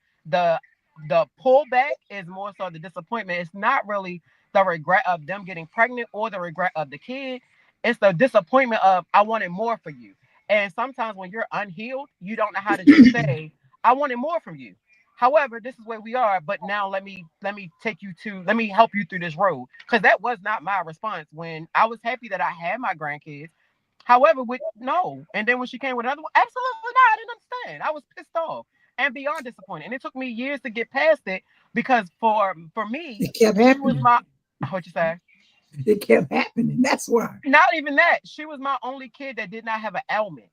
the pullback is more so the disappointment. It's not really the regret of them getting pregnant or the regret of the kid. It's the disappointment of I wanted more for you. And sometimes when you're unhealed, you don't know how to just say, I wanted more from you. However, this is where we are. But now let me help you through this road. Because that was not my response when I was happy that I had my grandkids. However, with no. And then when she came with another one, absolutely not. I didn't understand. I was pissed off and beyond disappointed. And it took me years to get past it because for me,
It kept
she was
happening.
my what you say?
It kept happening. That's why.
Not even that. She was my only kid that did not have an ailment.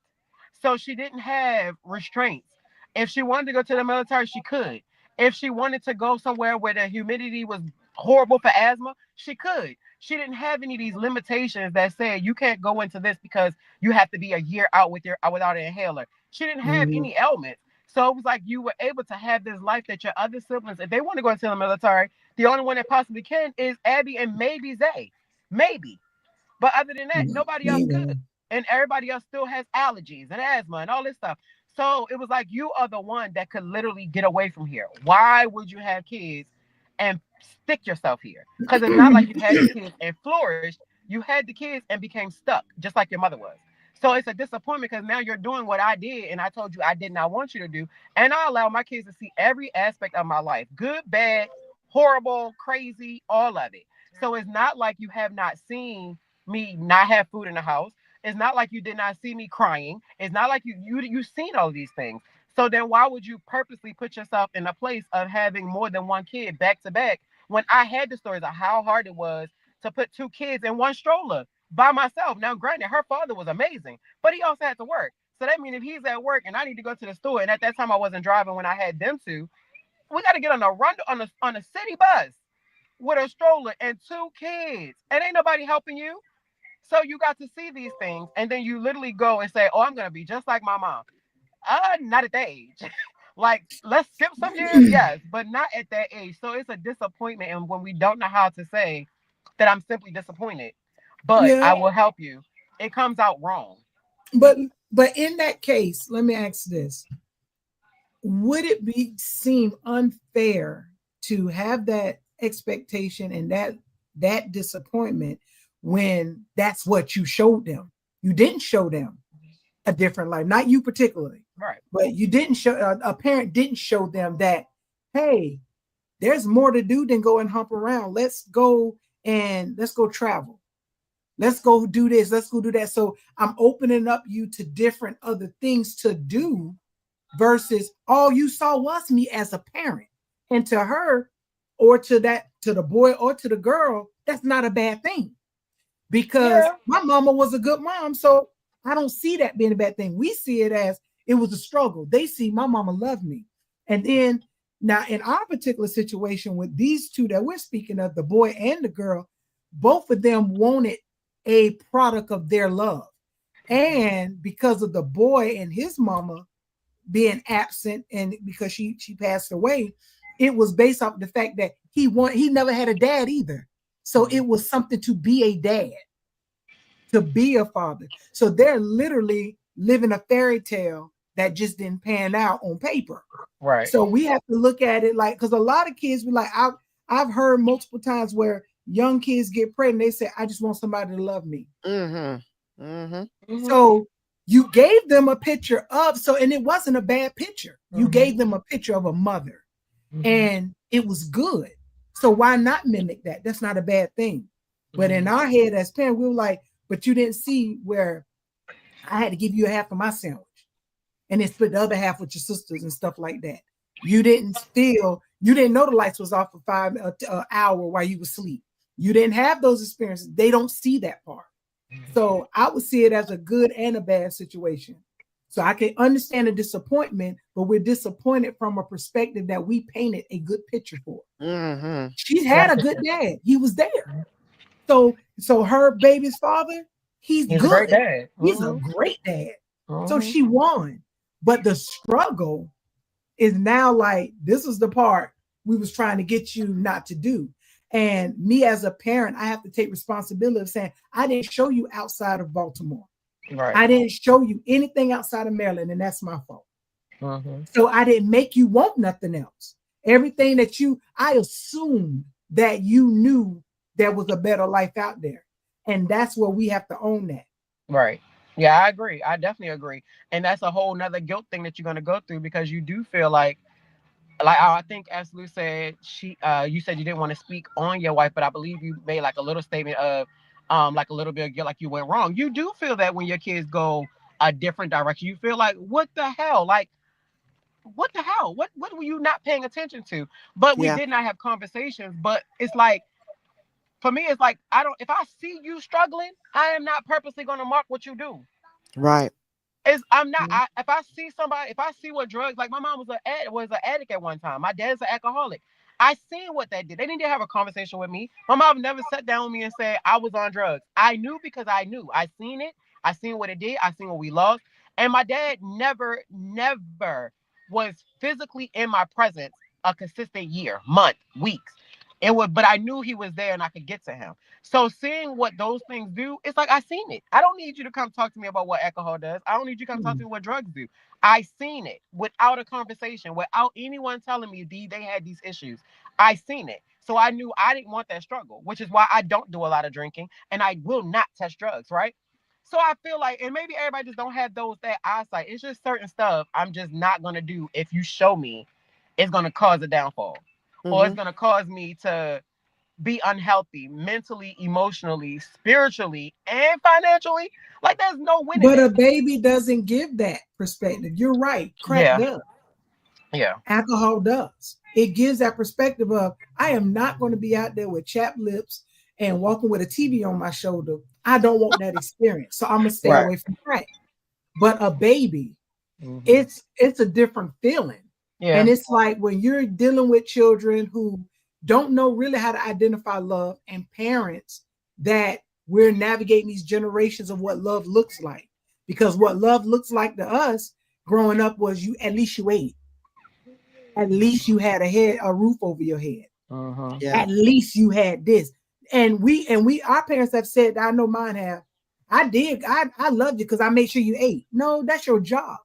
So she didn't have restraints. If she wanted to go to the military, she could. If she wanted to go somewhere where the humidity was horrible for asthma, she could. She didn't have any of these limitations that said you can't go into this because you have to be a year out with your without an inhaler. She didn't have
Mhm.
any ailments. So it was like you were able to have this life that your other siblings, if they want to go into the military, the only one that possibly can is Abby and maybe Zay. Maybe. But other than that, nobody else
Yeah.
could. And everybody else still has allergies and asthma and all this stuff. So it was like you are the one that could literally get away from here. Why would you have kids and stick yourself here? Because it's not like you had the kids and flourished. You had the kids and became stuck, just like your mother was. So it's a disappointment because now you're doing what I did and I told you I did not want you to do. And I allow my kids to see every aspect of my life, good, bad, horrible, crazy, all of it. So it's not like you have not seen me not have food in the house. It's not like you did not see me crying. It's not like you've seen all these things. So then why would you purposely put yourself in a place of having more than one kid back to back when I had the stories of how hard it was to put two kids in one stroller by myself? Now, granted, her father was amazing, but he also had to work. So that means if he's at work and I need to go to the store, and at that time I wasn't driving when I had them two, we got to get on a run on a city bus with a stroller and two kids, and ain't nobody helping you. So you got to see these things, and then you literally go and say, "Oh, I'm gonna be just like my mom." Not at that age. Like, let's skip some years, yes, but not at that age. So it's a disappointment, and when we don't know how to say that I'm simply disappointed, but
Yeah.
I will help you, it comes out wrong.
But but in that case, let me ask this. Would it be seem unfair to have that expectation and that disappointment when that's what you showed them? You didn't show them a different life, not you particularly,
Right.
but you didn't show a parent didn't show them that, hey, there's more to do than go and hump around. Let's go travel. Let's go do this. Let's go do that. So I'm opening up you to different other things to do versus all you saw was me as a parent. And to her, or to the boy or to the girl, that's not a bad thing because
Yeah.
my mama was a good mom. So I don't see that being a bad thing. We see it as it was a struggle. They see my mama loved me. And then now in our particular situation with these two that we're speaking of, the boy and the girl, both of them wanted a product of their love. And because of the boy and his mama being absent and because she passed away, it was based off the fact that he never had a dad either. So it was something to be a dad, to be a father. So they're literally living a fairy tale that just didn't pan out on paper.
Right.
So we have to look at it like, because a lot of kids be like, I've heard multiple times where young kids get pregnant, they say, I just want somebody to love me.
Mm-hmm. Mm-hmm.
So you gave them a picture of, and it wasn't a bad picture. You gave them a picture of a mother and it was good. So why not mimic that? That's not a bad thing. But in our head as parents, we were like, but you didn't see where I had to give you a half of my sandwich and then split the other half with your sisters and stuff like that. You didn't know the lights was off for 5 hour while you were asleep. You didn't have those experiences. They don't see that part. So I would see it as a good and a bad situation. So I can understand the disappointment, but we're disappointed from a perspective that we painted a good picture for.
Mm-hmm.
She's had a good dad. He was there. So her baby's father, he's
He's
good.
a great dad.
He's a great dad. So
Mhm.
she won. But the struggle is now like, this is the part we was trying to get you not to do. And me as a parent, I have to take responsibility of saying, I didn't show you outside of Baltimore.
Right.
I didn't show you anything outside of Maryland, and that's my fault.
Mhm.
So I didn't make you want nothing else. Everything that I assumed that you knew there was a better life out there. And that's where we have to own that.
Right. Yeah, I agree. I definitely agree. And that's a whole nother guilt thing that you're going to go through, because you do feel like I think as Lou said, you said you didn't want to speak on your wife, but I believe you made like a little statement of like a little bit of guilt, like you went wrong. You do feel that when your kids go a different direction, you feel like, what the hell? Like, what the hell? What were you not paying attention to? But we
Yeah.
did not have conversations. But it's like, for me, it's like, if I see you struggling, I am not purposely going to mark what you do.
Right.
I'm not. If I see somebody, if I see what drugs, like my mom was an addict at one time. My dad's an alcoholic. I seen what that did. They didn't have a conversation with me. My mom never sat down with me and said I was on drugs. I knew because I knew. I seen it. I seen what it did. I seen what we lost. And my dad never was physically in my presence a consistent year, month, weeks. But I knew he was there and I could get to him. So seeing what those things do, it's like I seen it. I don't need you to come talk to me about what alcohol does. I don't need you to come talk to me what drugs do. I seen it without a conversation, without anyone telling me they had these issues. I seen it. So I knew I didn't want that struggle, which is why I don't do a lot of drinking and I will not touch drugs, right? So I feel like, and maybe everybody just don't have that eyesight. It's just certain stuff I'm just not gonna do. If you show me, it's gonna cause a downfall, or it's gonna cause me to be unhealthy mentally, emotionally, spiritually, and financially. Like there's no winning.
But a baby doesn't give that perspective. You're right. Crack does.
Yeah.
Alcohol does. It gives that perspective of, I am not going to be out there with chapped lips and walking with a TV on my shoulder. I don't want that experience. So I'm going to stay away from crack. But a baby, it's a different feeling. Yeah. And it's like when you're dealing with children who don't know really how to identify love, and parents that we're navigating these generations of what love looks like. Because what love looks like to us growing up was at least you ate. At least you had a roof over your head. Yeah. At least you had this. And our parents have said, I know mine have, I loved you because I made sure you ate. No, that's your job.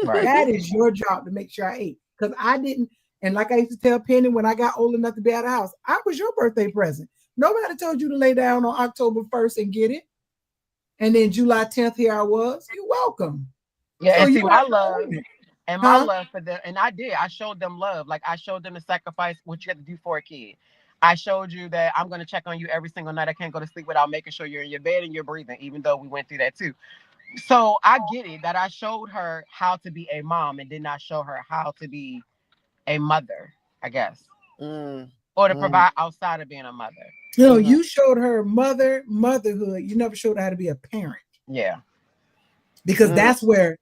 Right. That is your job to make sure I ate. Because I didn't. And like I used to tell Penny when I got old enough to be out of the house, I was your birthday present. Nobody told you to lay down on October 1st and get it. And then July 10th, here I was. You're welcome.
Yeah, so and see, my love and my love for them, and I showed them love. Like I showed them the sacrifice, what you have to do for a kid. I showed you that I'm going to check on you every single night. I can't go to sleep without making sure you're in your bed and you're breathing, even though we went through that too. So I get it that I showed her how to be a mom and did not show her how to be a mother, I guess, or to provide outside of being a mother.
You showed her motherhood. You never showed her how to be a parent.
Yeah,
because that's where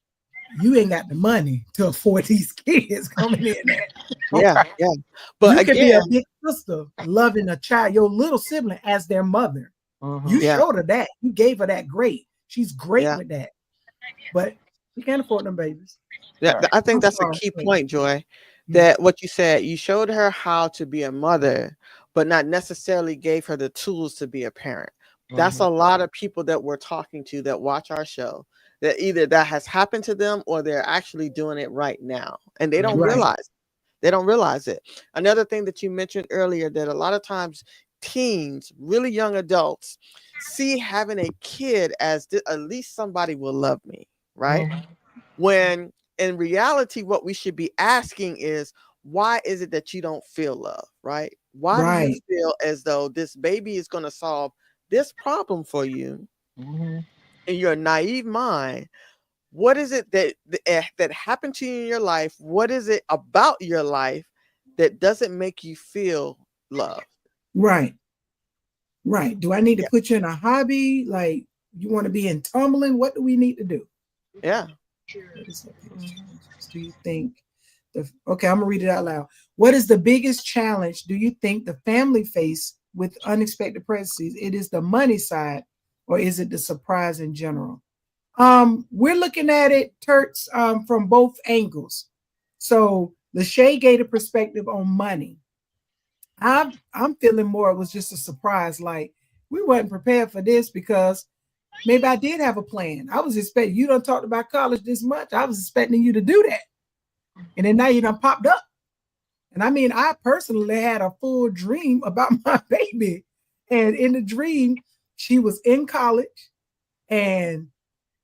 you ain't got the money to afford these kids coming in there.
Yeah. But
you
again,
can be a big sister loving a child, your little sibling, as their mother. You showed her that. You gave her that great. She's great with that. But she can't afford them babies.
Yeah, I think that's a key point, Joy. That what you said, you showed her how to be a mother, but not necessarily gave her the tools to be a parent. That's a lot of people that we're talking to that watch our show, that either that has happened to them or they're actually doing it right now. And they don't realize it. Another thing that you mentioned earlier, that a lot of times teens, really young adults, see having a kid as at least somebody will love me, right? When in reality, what we should be asking is, why is it that you don't feel love, right? Why do you feel as though this baby is going to solve this problem for you in your naive mind? What is it that happened to you in your life? What is it about your life that doesn't make you feel love?
Right. Do I need to put you in a hobby? Like, you want to be in tumbling? What do we need to do?
Yeah.
What is the biggest challenges do you think? Okay, I'm gonna read it out loud. What is the biggest challenge do you think the family face with unexpected pregnancies? It is the money side, or is it the surprise in general? We're looking at it, Turks, from both angles. So the Shay Gator perspective on money. I'm feeling more it was just a surprise. Like we weren't prepared for this because maybe I did have a plan. I was expecting you don't talk about college this much. I was expecting you to do that. And then now you done popped up. And I mean, I personally had a full dream about my baby. And in the dream, she was in college and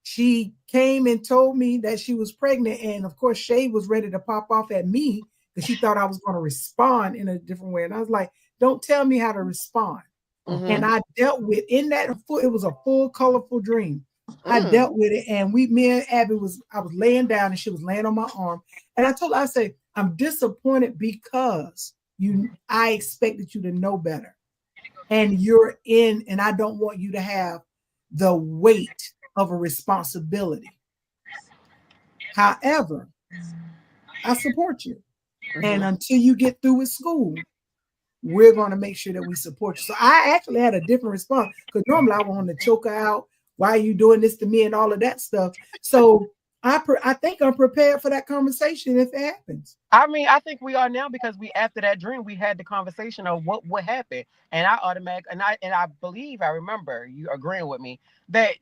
she came and told me that she was pregnant. And of course, Shay was ready to pop off at me because she thought I was going to respond in a different way. And I was like, don't tell me how to respond. And I dealt with it was a full, colorful dream. I dealt with it, and me and Abby I was laying down and she was laying on my arm. And I told her, I said, I'm disappointed because I expected you to know better. And you're in, and I don't want you to have the weight of a responsibility. However, I support you. And until you get through with school, we're going to make sure that we support you. So I actually had a different response because normally I want to choke her out. Why are you doing this to me and all of that stuff? So I think I'm prepared for that conversation if it happens.
I mean, I think we are now because after that dream, we had the conversation of what happened. And I believe I remember you agreeing with me that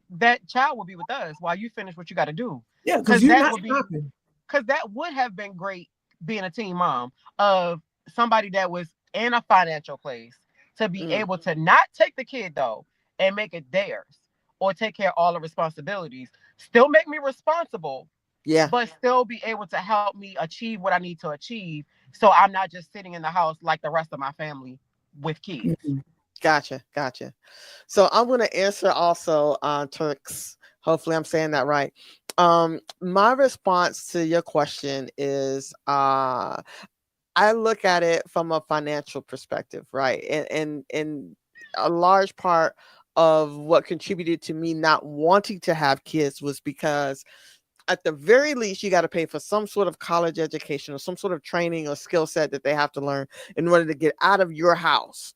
child will be with us while you finish what you got to do.
Yeah, because you're not stopping.
Because that would have been great being a teen mom of somebody that was in a financial place to be able to not take the kid though and make it theirs or take care of all the responsibilities, still make me responsible, but still be able to help me achieve what I need to achieve. So I'm not just sitting in the house like the rest of my family with kids.
Gotcha. So I'm going to answer also, Turks. Hopefully I'm saying that right. My response to your question is, I look at it from a financial perspective, right? And a large part of what contributed to me not wanting to have kids was because at the very least, you got to pay for some sort of college education or some sort of training or skill set that they have to learn in order to get out of your house.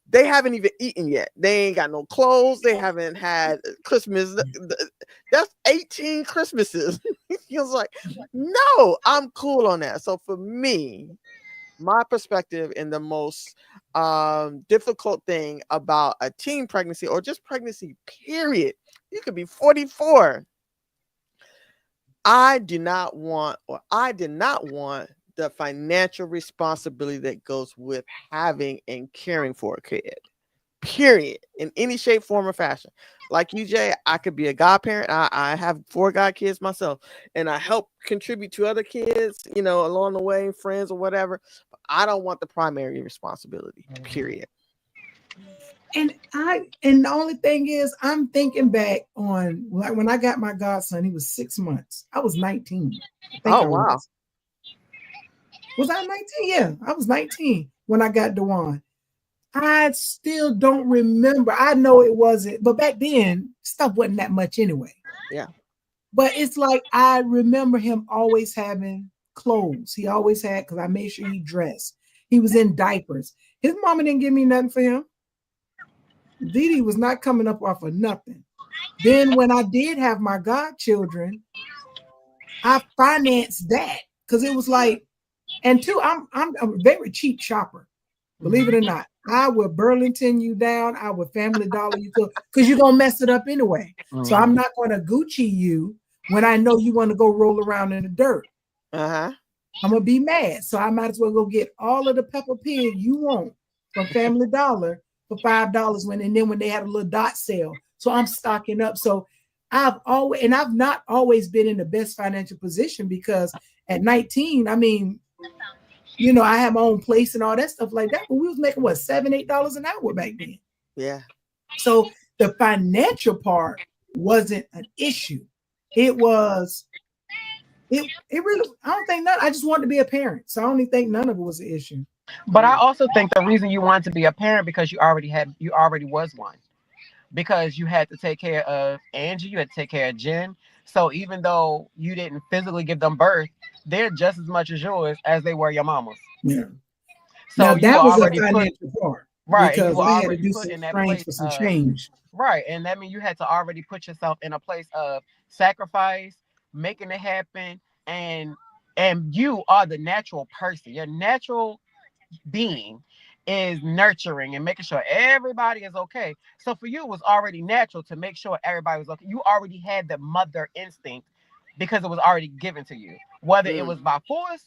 They haven't even eaten yet. They ain't got no clothes. They haven't had Christmas. That's 18 Christmases. He was like, no, I'm cool on that. So for me, my perspective in the most difficult thing about a teen pregnancy or just pregnancy, period, you could be 44. I did not want the financial responsibility that goes with having and caring for a kid, period, in any shape, form, or fashion. Like you, Jay, I could be a godparent. I have 4 god kids myself, and I help contribute to other kids, along the way, friends or whatever. But I don't want the primary responsibility, period.
And the only thing is, I'm thinking back on like when I got my godson, he was 6 months. I was 19.
Wow.
Was I 19? Yeah, I was 19 when I got Dewan. I still don't remember. I know it wasn't, but back then, stuff wasn't that much anyway.
Yeah.
But it's like I remember him always having clothes. He always had, because I made sure he dressed. He was in diapers. His mama didn't give me nothing for him. Didi was not coming up off of nothing. Then when I did have my godchildren, I financed that because it was like, and two, I'm a very cheap shopper, believe it or not. I would Burlington you down, I would Family Dollar you because you're gonna mess it up anyway. So I'm not gonna Gucci you when I know you want to go roll around in the dirt. I'm gonna be mad. So I might as well go get all of the Peppa Pig you want from Family Dollar for $5 when they had a little dot sale. So I'm stocking up. So I've not always been in the best financial position because at 19, I mean, I had my own place and all that stuff like that. But we was making what, $7, $8 an hour back then.
Yeah.
So the financial part wasn't an issue. It was, it really, I don't think I just wanted to be a parent. So I don't think none of it was an issue.
But I also think the reason you wanted to be a parent because you already was one. Because you had to take care of Angie, you had to take care of Jen, So even though you didn't physically give them birth, they're just as much as yours as they were your mama's.
Yeah.
So
Now
you were
that was a
already put
financial part
right, and you
because
were
I had to
already
do
put
some
in that
strange
place
for some
of
change.
right, and that means you had to already put yourself in a place of sacrifice, making it happen, and you are the natural person. Your natural being is nurturing and making sure everybody is okay. So for you, it was already natural to make sure everybody was okay. You already had the mother instinct because it was already given to you, whether it was by force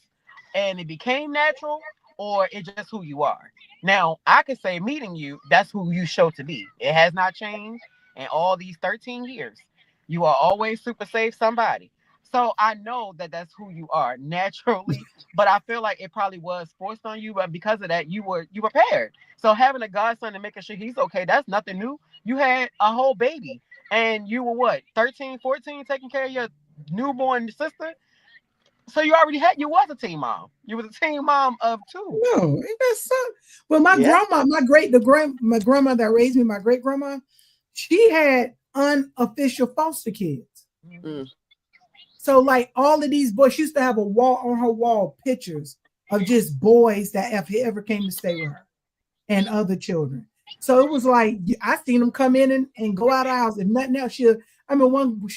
and it became natural or it's just who you are. Now, I could say meeting you, that's who you show to be. It has not changed in all these 13 years. You are always super safe somebody. So I know that that's who you are naturally, but I feel like it probably was forced on you, but because of that, you were prepared. So having a godson and making sure he's okay, that's nothing new. You had a whole baby and you were what, 13, 14, taking care of your newborn sister? So you was a teen mom. You was a teen mom of two.
No, ain't that so? Well, my
Yeah.
grandma, my grandma that raised me, my great grandma, she had unofficial foster kids.
Mm.
So like all of these boys, she used to have a wall on her wall pictures of just boys that ever came to stay with her and other children. So it was like I seen them come in and go out of the house. If nothing else, she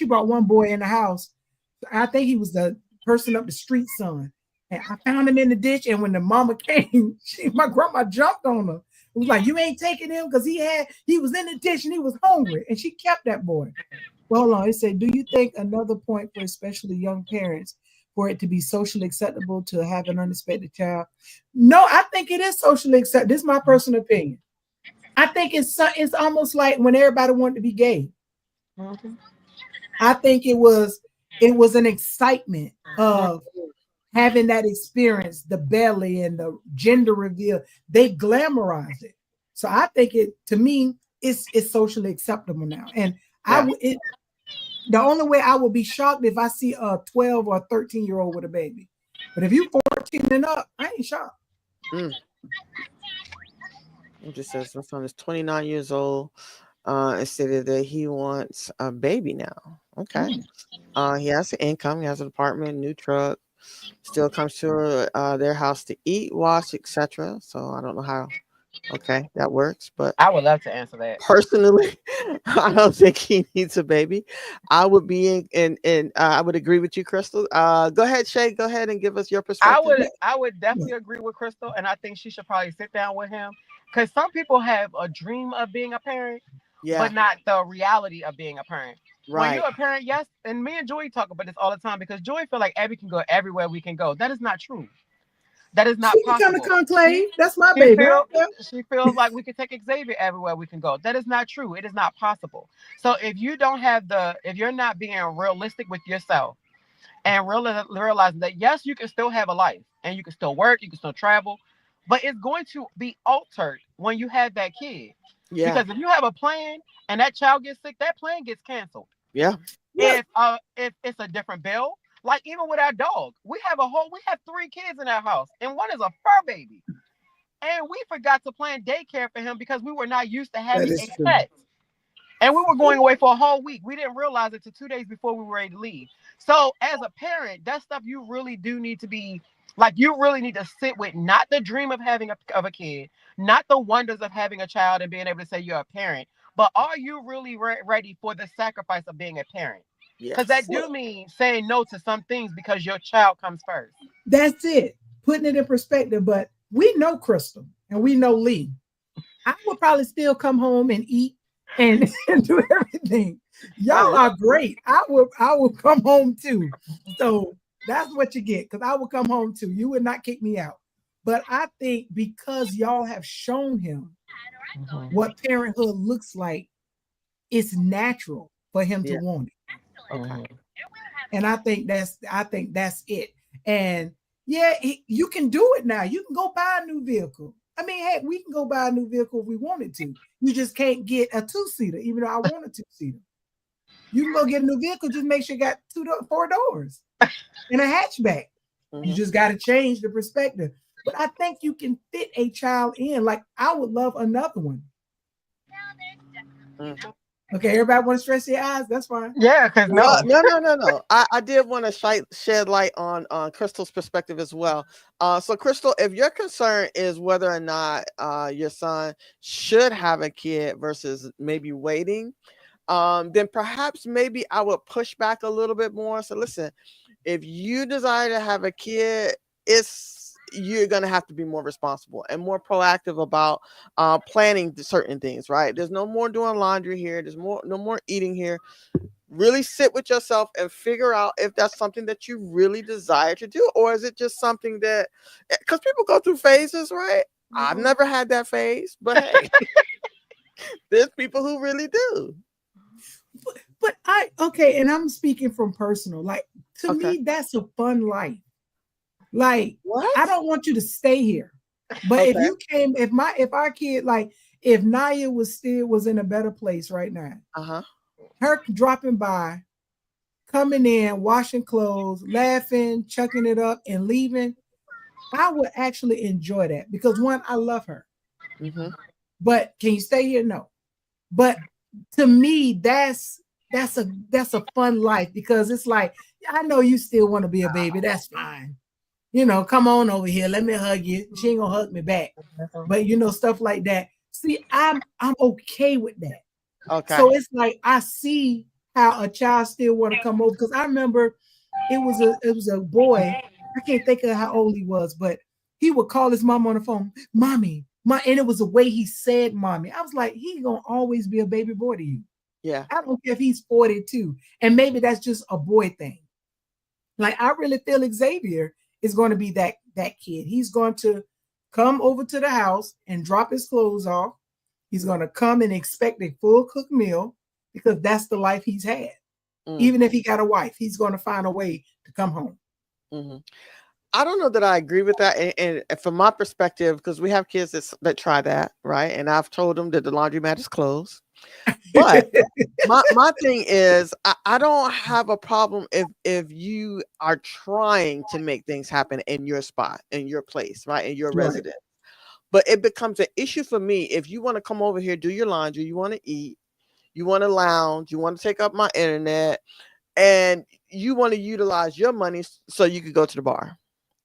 brought one boy in the house. I think he was the person up the street son. And I found him in the ditch. And when the mama came, my grandma jumped on her. It was like, you ain't taking him because he was in the ditch and he was hungry. And she kept that boy. Well, hold on. It said, do you think another point for especially young parents for it to be socially acceptable to have an unexpected child? No, I think it is socially acceptable. This is my personal opinion. I think it's almost like when everybody wanted to be gay.
Mm-hmm.
I think it was an excitement of having that experience, the belly and the gender reveal. They glamorize it. So I think to me, it's socially acceptable now. And the only way I would be shocked if I see a 12 or 13-year-old with a baby. But if you 14 and up, I ain't shocked.
It just says my son is 29 years old. And stated that he wants a baby now. Okay. He has an income. He has an apartment, new truck. Still comes to their house to eat, wash, etc. So I don't know how. Okay, that works. But
I would love to answer that.
Personally, I don't think he needs a baby. I would be I would agree with you, Crystal. Go ahead, Shay. Go ahead and give us your perspective.
I would definitely agree with Crystal, and I think she should probably sit down with him because some people have a dream of being a parent, but not the reality of being a parent.
Right.
When you're a parent, yes, and me and Joy talk about this all the time because Joy feel like Abby can go everywhere we can go. That is not true. That is not possible.
She can conclave. That's my baby.
She feels like we can take Xavier everywhere we can go. That is not true. It is not possible. So if you're not being realistic with yourself and realizing that yes, you can still have a life and you can still work, you can still travel, but it's going to be altered when you have that kid. Yeah. Because if you have a plan and that child gets sick, that plan gets canceled.
Yeah.
If it's a different bill. Like even with our dog, we have 3 kids in our house, and one is a fur baby. And we forgot to plan daycare for him because we were not used to having a pet. And we were going away for a whole week. We didn't realize it till 2 days before we were ready to leave. So as a parent, that stuff you really do need to be like, you really need to sit with not the dream of having a kid, not the wonders of having a child and being able to say you're a parent, but are you really ready for the sacrifice of being a parent? Because that do mean saying no to some things because your child comes first.
That's it. Putting it in perspective. But we know Crystal and we know Lee. I would probably still come home and eat and do everything. Y'all are great. I will come home too. So that's what you get, because I will come home too. You would not kick me out. But I think because y'all have shown him what parenthood looks like, it's natural for him to want it. Okay. And I think that's it. And you can do it now. You can go buy a new vehicle. I mean, hey, we can go buy a new vehicle if we wanted to. You just can't get a 2-seater, even though I want a 2-seater. You can go get a new vehicle, just make sure you got 4 doors and a hatchback. You just got to change the perspective. But I think you can fit a child in. Like, I would love another one. Okay, everybody want to stretch their eyes. That's fine.
Yeah, because no.
No. I did want to shed light on Crystal's perspective as well. So Crystal, if your concern is whether or not your son should have a kid versus maybe waiting, then perhaps maybe I would push back a little bit more. So listen, if you desire to have a kid, you're going to have to be more responsible and more proactive about planning certain things, right? There's no more doing laundry here. There's no more eating here. Really sit with yourself and figure out if that's something that you really desire to do, or is it just something that, because people go through phases, right? I've never had that phase, but hey, there's people who really do.
But and I'm speaking from personal. Like, to me, that's a fun life. Like,
what?
I don't want you to stay here. But if you came, if our kid, like, if Naya was in a better place right now, her dropping by, coming in, washing clothes, laughing, chucking it up, and leaving, I would actually enjoy that because one, I love her. But can you stay here? No. But to me, that's a fun life because it's like, I know you still want to be a baby. That's fine. You know, come on over here. Let me hug you. She ain't gonna hug me back. But you know, stuff like that. See, I'm okay with that.
Okay.
So it's like I see how a child still want to come over because I remember it was a boy. I can't think of how old he was, but he would call his mom on the phone, "Mommy, and it was the way he said "mommy." I was like, he gonna always be a baby boy to you.
Yeah.
I don't care if he's 42, and maybe that's just a boy thing. Like, I really feel Xavier is going to be that kid. He's going to come over to the house and drop his clothes off. He's going to come and expect a full cooked meal because that's the life he's had. Even if he got a wife, he's going to find a way to come home.
I don't know that I agree with that. And from my perspective, because we have kids that try that, right? And I've told them that the laundromat is closed. But my thing is, I don't have a problem if you are trying to make things happen in your spot, in your place, right? In your residence. But it becomes an issue for me if you want to come over here, do your laundry, you want to eat, you want to lounge, you want to take up my internet, and you want to utilize your money so you could go to the bar.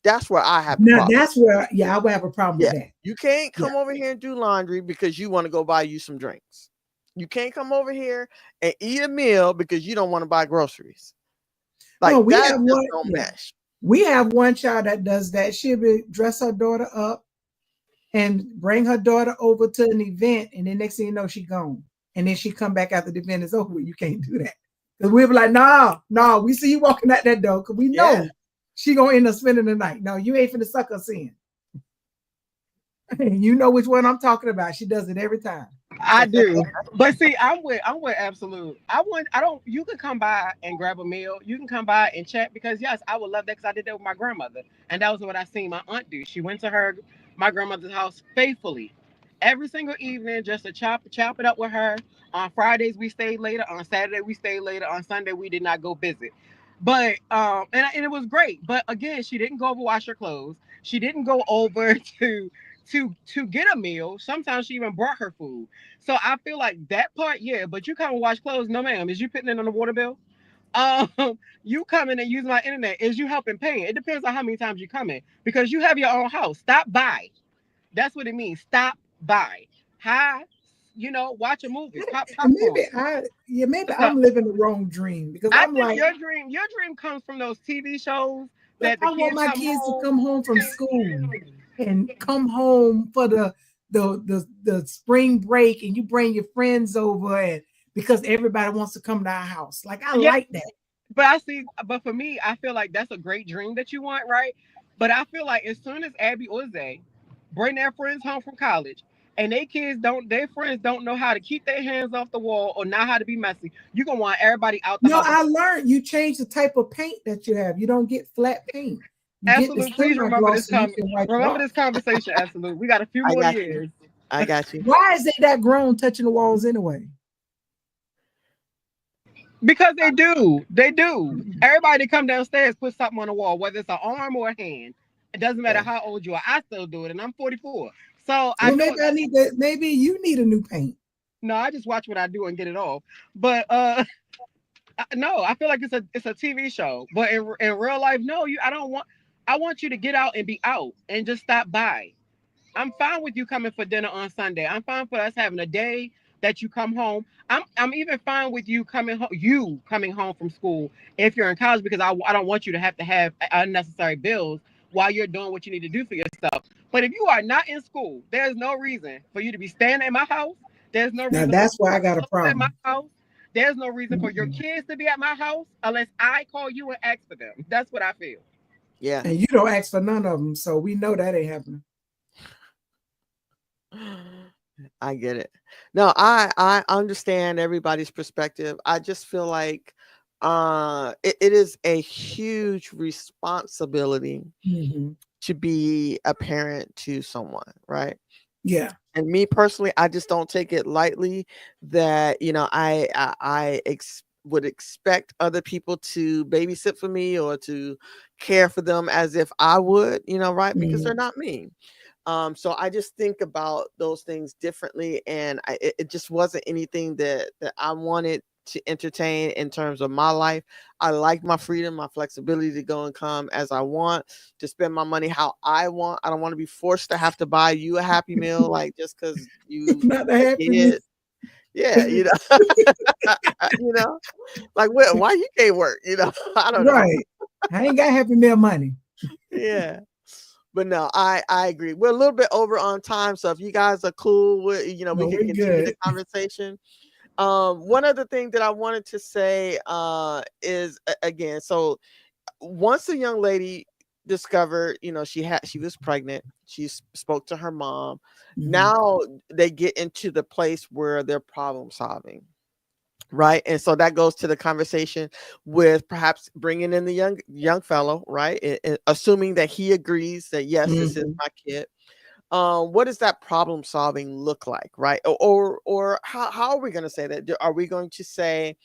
That's where I have a problem.
That's where, I would have a problem with that.
You can't come over here and do laundry because you want to go buy you some drinks. You can't come over here and eat a meal because you don't want to buy groceries. Like, no,
we have one child that does that. She'll dress her daughter up and bring her daughter over to an event, and then next thing you know, she gone. And then she come back after the event is over. You can't do that. Because we'll be like, no, we see you walking out that door because we know she gonna end up spending the night. No, you ain't finna suck us in. You know which one I'm talking about. She does it every time.
I do. But see, I'm with Absolute. You can come by and grab a meal. You can come by and chat because yes, I would love that because I did that with my grandmother. And that was what I seen my aunt do. She went to my grandmother's house faithfully every single evening just to chop it up with her. On Fridays we stayed later. On Saturday we stayed later. On Sunday we did not go visit. But and it was great. But again, she didn't go over wash her clothes. She didn't go over to get a meal. Sometimes she even brought her food. So I feel like that part, but you come and wash clothes, no ma'am. Is you putting it on the water bill? You come in and use my internet, is you helping paying? It depends on how many times you come in because you have your own house. Stop by. That's what it means. Stop by. Hi, watch a movie. Pop popcorn.
Maybe I'm living the wrong dream because I'm like,
your dream comes from those TV shows that
I want my kids to come home from school and come home for the spring break, and you bring your friends over, and because everybody wants to come to our house. Like, I like that.
But for me, I feel like that's a great dream that you want, right? But I feel like as soon as Abby or Zay bring their friends home from college and their friends don't know how to keep their hands off the wall or not how to be messy, you're gonna want everybody out the house.
I learned you change the type of paint that you have. You don't get flat paint.
Absolutely. Please remember this conversation. Absolutely. We got a few more years.
I got you.
Why is it that grown touching the walls anyway?
Because they do. Everybody that come downstairs put something on the wall, whether it's an arm or a hand. It doesn't matter how old you are. I still do it, and I'm 44. So
maybe you need a new paint.
No, I just watch what I do and get it off. But no, I feel like it's a TV show. But in real life, no, I want you to get out and be out and just stop by. I'm fine with you coming for dinner on Sunday. I'm fine for us having a day that you come home. I'm even fine with you coming home from school if you're in college, because I don't want you to have unnecessary bills while you're doing what you need to do for yourself. But if you are not in school, there's no reason for you to be staying at my house. There's no
Now
reason
that's
for
why I got a
at my
problem.
house. There's no reason for your
Mm-mm.
kids to be at my house unless I call you and ask for them. That's what I feel.
Yeah.
And you don't ask for none of them, so we know that ain't happening.
I get it. No, I understand everybody's perspective. I just feel like it is a huge responsibility
Mm-hmm.
to be a parent to someone, right?
Yeah.
And me personally, I just don't take it lightly that, you know, would expect other people to babysit for me or to care for them as if I would, you know, right? Because they're
Mm-hmm.
not me. So I just think about those things differently, and it just wasn't anything that I wanted to entertain in terms of my life. I like my freedom, my flexibility to go and come as I want, to spend my money how I want. I don't want to be forced to have to buy you a Happy Meal, like just because you
Not the
a
happiness.
kid. Yeah, you know, you know, like why you can't work? You know, I don't know.
Right. I ain't got Happy Meal money.
Yeah. But no, I agree. We're a little bit over on time, so if you guys are cool with, you know, we
No,
can
we're
continue the
good.
conversation. One other thing that I wanted to say is again, so once a young lady discovered, you know, she was pregnant, she spoke to her mom.
Mm-hmm.
Now they get into the place where they're problem solving. Right. And so that goes to the conversation with perhaps bringing in the young fellow, right? Assuming that he agrees that, yes, this is
Mm-hmm.
my kid. What does that problem solving look like? Right. Or how are we going to say that? Are we going to say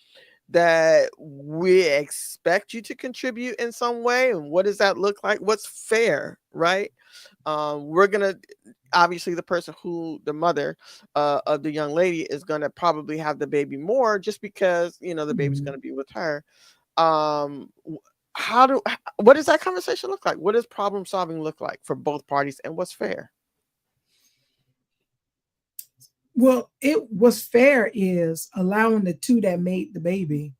that we expect you to contribute in some way? And what does that look like? What's fair? Right. We're gonna obviously the mother of the young lady is gonna probably have the baby more just because, you know, the baby's
Mm-hmm.
gonna be with her. What does that conversation look like? What does problem solving look like for both parties, and what's fair?
Well, it was fair is allowing the two that made the baby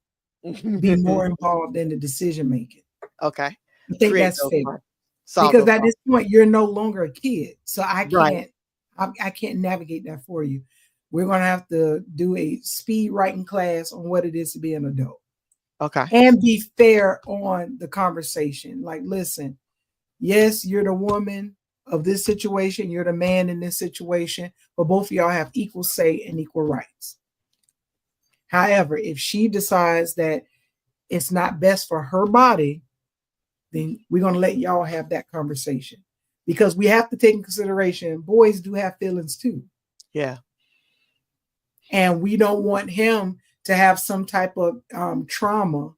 be more involved in the decision making.
Okay.
I think
Create
that's
those
fair
problems. Solve
because
those
at
problems.
this point you're no longer a kid, so
Right.
I can't navigate that for you. We're gonna have to do a speed writing class on what it is to be an adult
Okay.
and be fair on the conversation. Like, listen, yes, you're the woman of this situation, you're the man in this situation, but both of y'all have equal say and equal rights. However, if she decides that it's not best for her body, then we're going to let y'all have that conversation because we have to take in consideration boys do have feelings too.
Yeah.
And we don't want him to have some type of trauma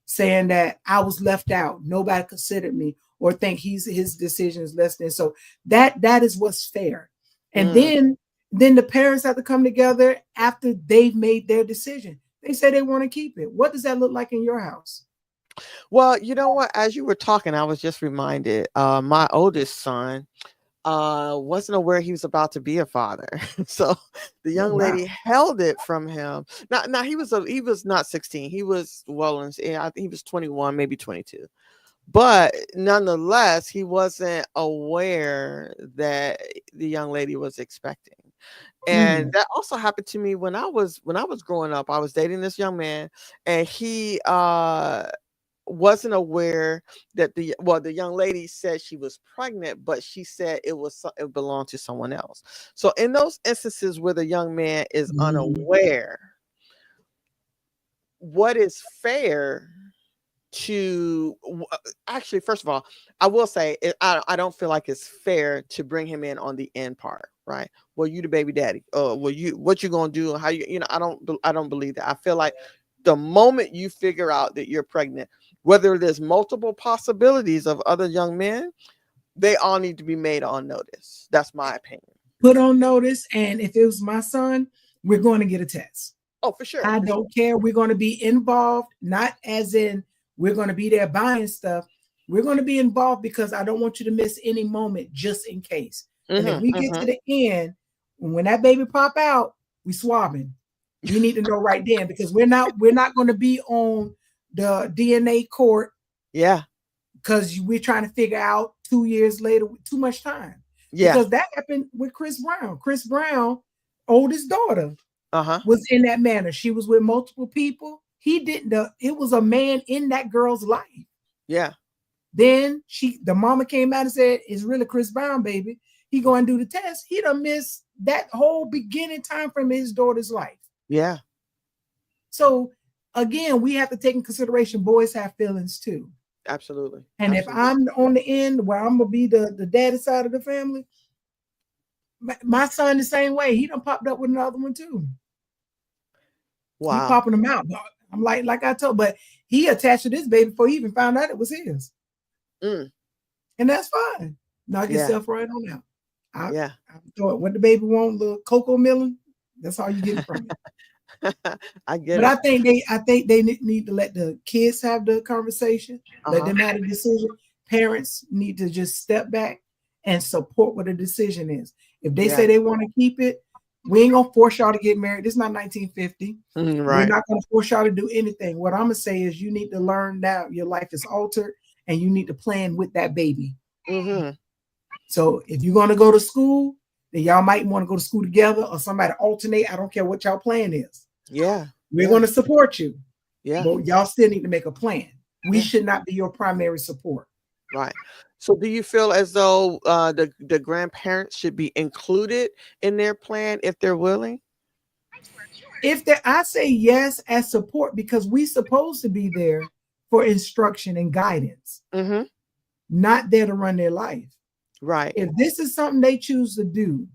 saying that I was left out, nobody considered me, or think his decision is less than. So that is what's fair. And then the parents have to come together after they've made their decision. They say they want to keep it. What does that look like in your house?
Well, you know what? As you were talking, I was just reminded. My oldest son wasn't aware he was about to be a father, so the
Oh,
young
wow.
lady held it from him. Now he was not 16. He was I think he was 21, maybe 22. But nonetheless, he wasn't aware that the young lady was expecting. And that also happened to me when I was growing up. I was dating this young man, and he wasn't aware that the young lady said she was pregnant, but she said it belonged to someone else. So in those instances where the young man is unaware, what is fair to actually, first of all, I will say I don't feel like it's fair to bring him in on the end part, right? Well, you the baby daddy. What you gonna do? How you know? I don't believe that. I feel like the moment you figure out that you're pregnant, whether there's multiple possibilities of other young men, they all need to be made on notice. That's my opinion.
Put on notice, and if it was my son, we're going to get a test.
Oh, for sure.
I
for sure.
don't care. We're going to be involved, not as in we're going to be there buying stuff. We're going to be involved because I don't want you to miss any moment just in case. And if we get to the end, when that baby pop out, we swabbing. We need to know right then because we're not going to be on the DNA court.
Yeah.
Because we're trying to figure out 2 years later, too much time.
Yeah.
Because that happened with Chris Brown. Chris Brown, oldest daughter, was in that manner. She was with multiple people. He didn't. It was a man in that girl's life.
Yeah.
Then the mama came out and said, "It's really Chris Brown, baby." He go and do the test. He done missed that whole beginning time from his daughter's life.
Yeah.
So again, we have to take in consideration boys have feelings too.
Absolutely.
And if I'm on the end where I'm gonna be the daddy side of the family, my son the same way. He done popped up with another one too.
Wow.
He popping them out. I'm like I told, but he attached to this baby before he even found out it was his. And that's fine. Knock yourself right on out. I thought what the baby want, little cocoa melon. That's all you get from it.
I get
but
it.
I think they need to let the kids have the conversation, let them have a decision. Parents need to just step back and support what the decision is. If they say they want to keep it, we ain't gonna force y'all to get married. This is not 1950.
Right.
We're not gonna force y'all to do anything. What I'm gonna say is you need to learn now your life is altered and you need to plan with that baby. So if you're gonna go to school, then y'all might want to go to school together or somebody alternate. I don't care what y'all plan is.
Yeah.
We're going to support you.
Yeah.
But y'all still need to make a plan. We should not be your primary support.
Right. So do you feel as though the grandparents should be included in their plan if they're willing?
I say yes as support because we're supposed to be there for instruction and guidance, not there to run their life.
Right.
If this is something they choose to do,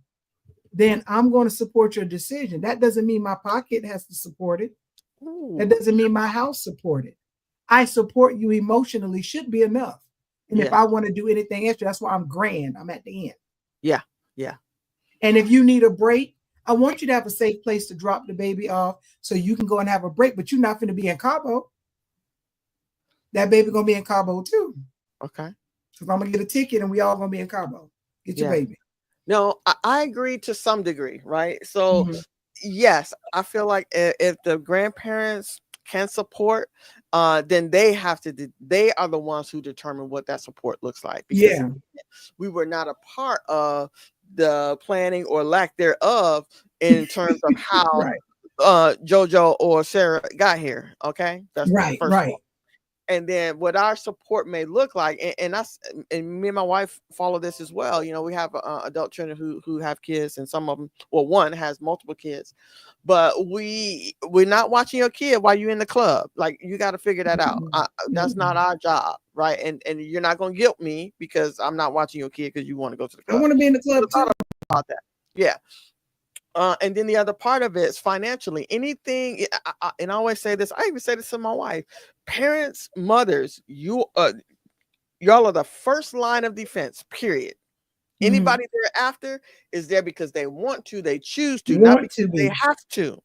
then I'm going to support your decision. That doesn't mean my pocket has to support it. That doesn't mean my house support it. I support you emotionally should be enough. And if I want to do anything extra, that's why I'm grand. I'm at the end.
Yeah. Yeah.
And if you need a break, I want you to have a safe place to drop the baby off so you can go and have a break, but you're not going to be in Cabo. That baby going to be in Cabo too.
Okay.
Because I'm going to get a ticket and we all going to be in Cabo. Get your baby.
No, I agree to some degree, right? So yes, I feel like if the grandparents can support, then they are the ones who determine what that support looks like. Because we were not a part of the planning or lack thereof in terms of how JoJo or Sarah got here. Okay, that's
right.
And then what our support may look like, and me and my wife follow this as well. You know, we have adult children who have kids, and some of them, well, one has multiple kids, but we're not watching your kid while you're in the club. Like, you got to figure that out. That's not our job, right? And you're not gonna guilt me because I'm not watching your kid because you want to go to the club.
I want to be in the club too.
About that, yeah. And then the other part of it is financially. Anything, and I always say this, I even say this to my wife, parents, mothers, y'all are the first line of defense, period. Anybody thereafter is there because they want to, they choose to, not because they have to.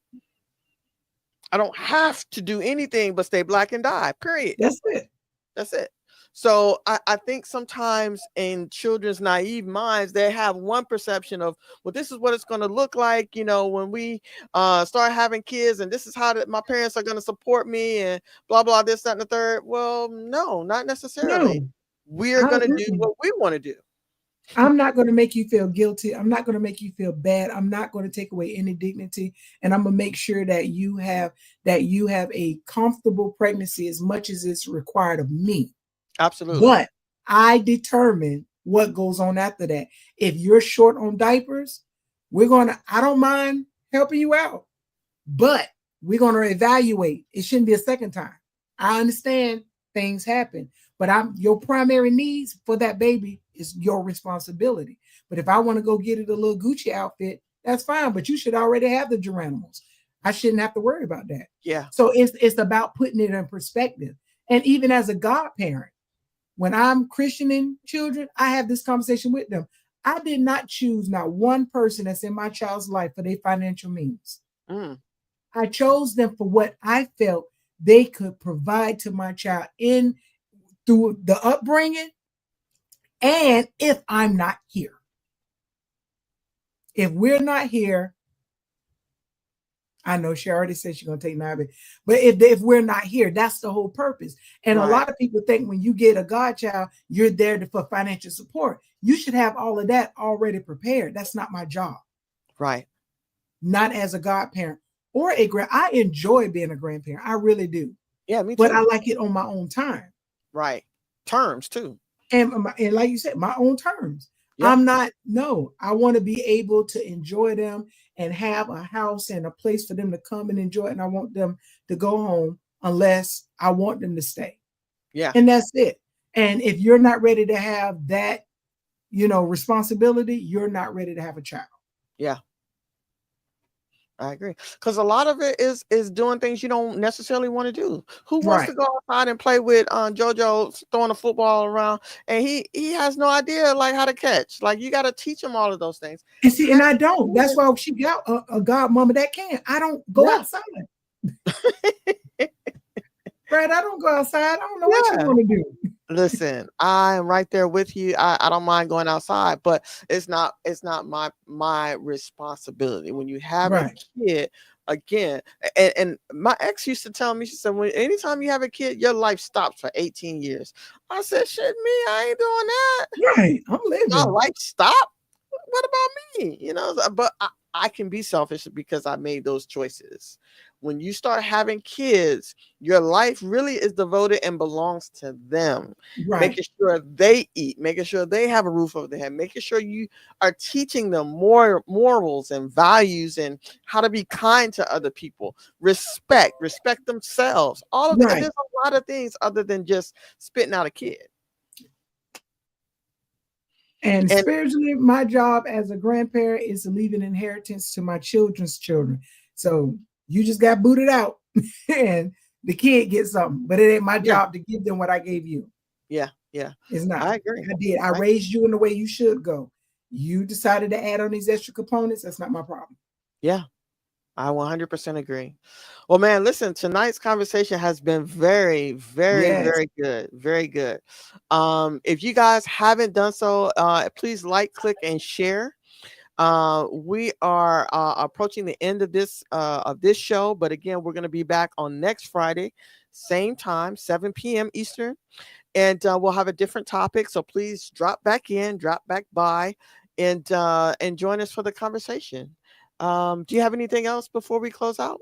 I don't have to do anything but stay black and die, period.
That's it.
So I think sometimes in children's naive minds, they have one perception of, well, this is what it's going to look like, you know, when we start having kids, and this is how my parents are going to support me, and blah, blah, this, that, and the third. Well, no, not necessarily. We're going to do what we want to do.
I'm not going to make you feel guilty. I'm not going to make you feel bad. I'm not going to take away any dignity. And I'm going to make sure that you have a comfortable pregnancy as much as it's required of me.
Absolutely.
But I determine what goes on after that. If you're short on diapers, I don't mind helping you out, but we're going to evaluate. It shouldn't be a second time. I understand things happen, but your primary needs for that baby is your responsibility. But if I want to go get it a little Gucci outfit, that's fine, but you should already have the Geronimos. I shouldn't have to worry about that.
Yeah.
So it's about putting it in perspective. And even as a godparent, when I'm Christianing children, I have this conversation with them. I did not choose not one person that's in my child's life for their financial means.
Mm.
I chose them for what I felt they could provide to my child through the upbringing, and if I'm not here. If we're not here, I know she already said she's going to take Nabi, but if we're not here, that's the whole purpose. And
Right.
a lot of people think when you get a godchild, you're there for financial support. You should have all of that already prepared. That's not my job.
Right.
Not as a godparent or I enjoy being a grandparent. I really do.
Yeah, me too.
But I like it on my own time.
Right. Terms too.
And like you said, my own terms.
Yeah.
I want to be able to enjoy them and have a house and a place for them to come and enjoy it. And I want them to go home unless I want them to stay.
Yeah.
And that's it. And if you're not ready to have that, responsibility, you're not ready to have a child.
Yeah. I agree. Because a lot of it is doing things you don't necessarily want to do. Who wants to go outside and play with JoJo throwing a football around, and he has no idea like how to catch? Like, you got to teach him all of those things.
And see, and I don't. That's why she got a godmama that can. I don't go outside. Brad, I don't go outside. I don't know what you want to do.
Listen, I am right there with you. I don't mind going outside, but it's not my responsibility. When you have a kid, again, and my ex used to tell me, she said, anytime you have a kid, your life stops for 18 years. I said, shit, me, I ain't doing that.
Right. I'm living.
My life stop? What about me? But I can be selfish because I made those choices. When you start having kids, your life really is devoted and belongs to them.
Right.
Making sure they eat, making sure they have a roof over their head, making sure you are teaching them more morals and values and how to be kind to other people, respect themselves. All of that. There's a lot of things other than just spitting out a kid.
And spiritually, my job as a grandparent is to leave an inheritance to my children's children. So you just got booted out and the kid gets something, but it ain't my job to give them what I gave you.
Yeah.
It's not.
I agree.
I did. I raised you in the way you should go. You decided to add on these extra components. That's not my problem.
Yeah. I 100% agree. Well, man, listen, tonight's conversation has been very, very, very good. Very good. If you guys haven't done so, please like, click, and share. We are approaching the end of this show, but again, we're going to be back on next Friday, same time, 7 p.m. Eastern, and we'll have a different topic. So please drop back by, and join us for the conversation. Do you have anything else before we close out?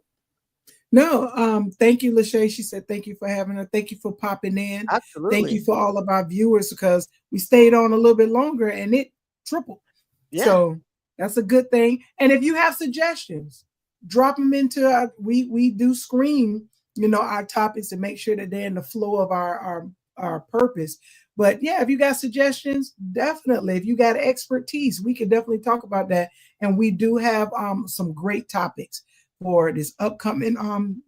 No. Thank you, Lachey. She said thank you for having her. Thank you for popping in.
Absolutely.
Thank you for all of our viewers, because we stayed on a little bit longer and it tripled.
Yeah.
So that's a good thing. And if you have suggestions, drop them into we do screen, our topics to make sure that they're in the flow of our purpose. But yeah, if you got suggestions, definitely. If you got expertise, we can definitely talk about that. And we do have some great topics for this upcoming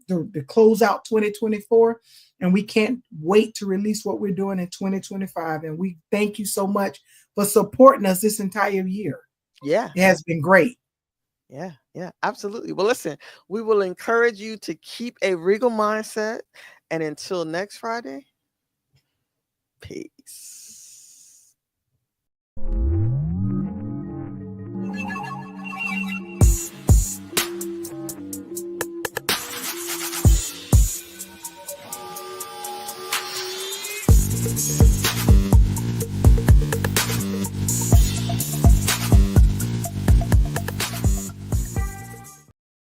the close out 2024. And we can't wait to release what we're doing in 2025. And we thank you so much for supporting us this entire year.
Yeah.
It has been great.
Yeah, absolutely. Well, listen, we will encourage you to keep a regal mindset. And until next Friday, peace.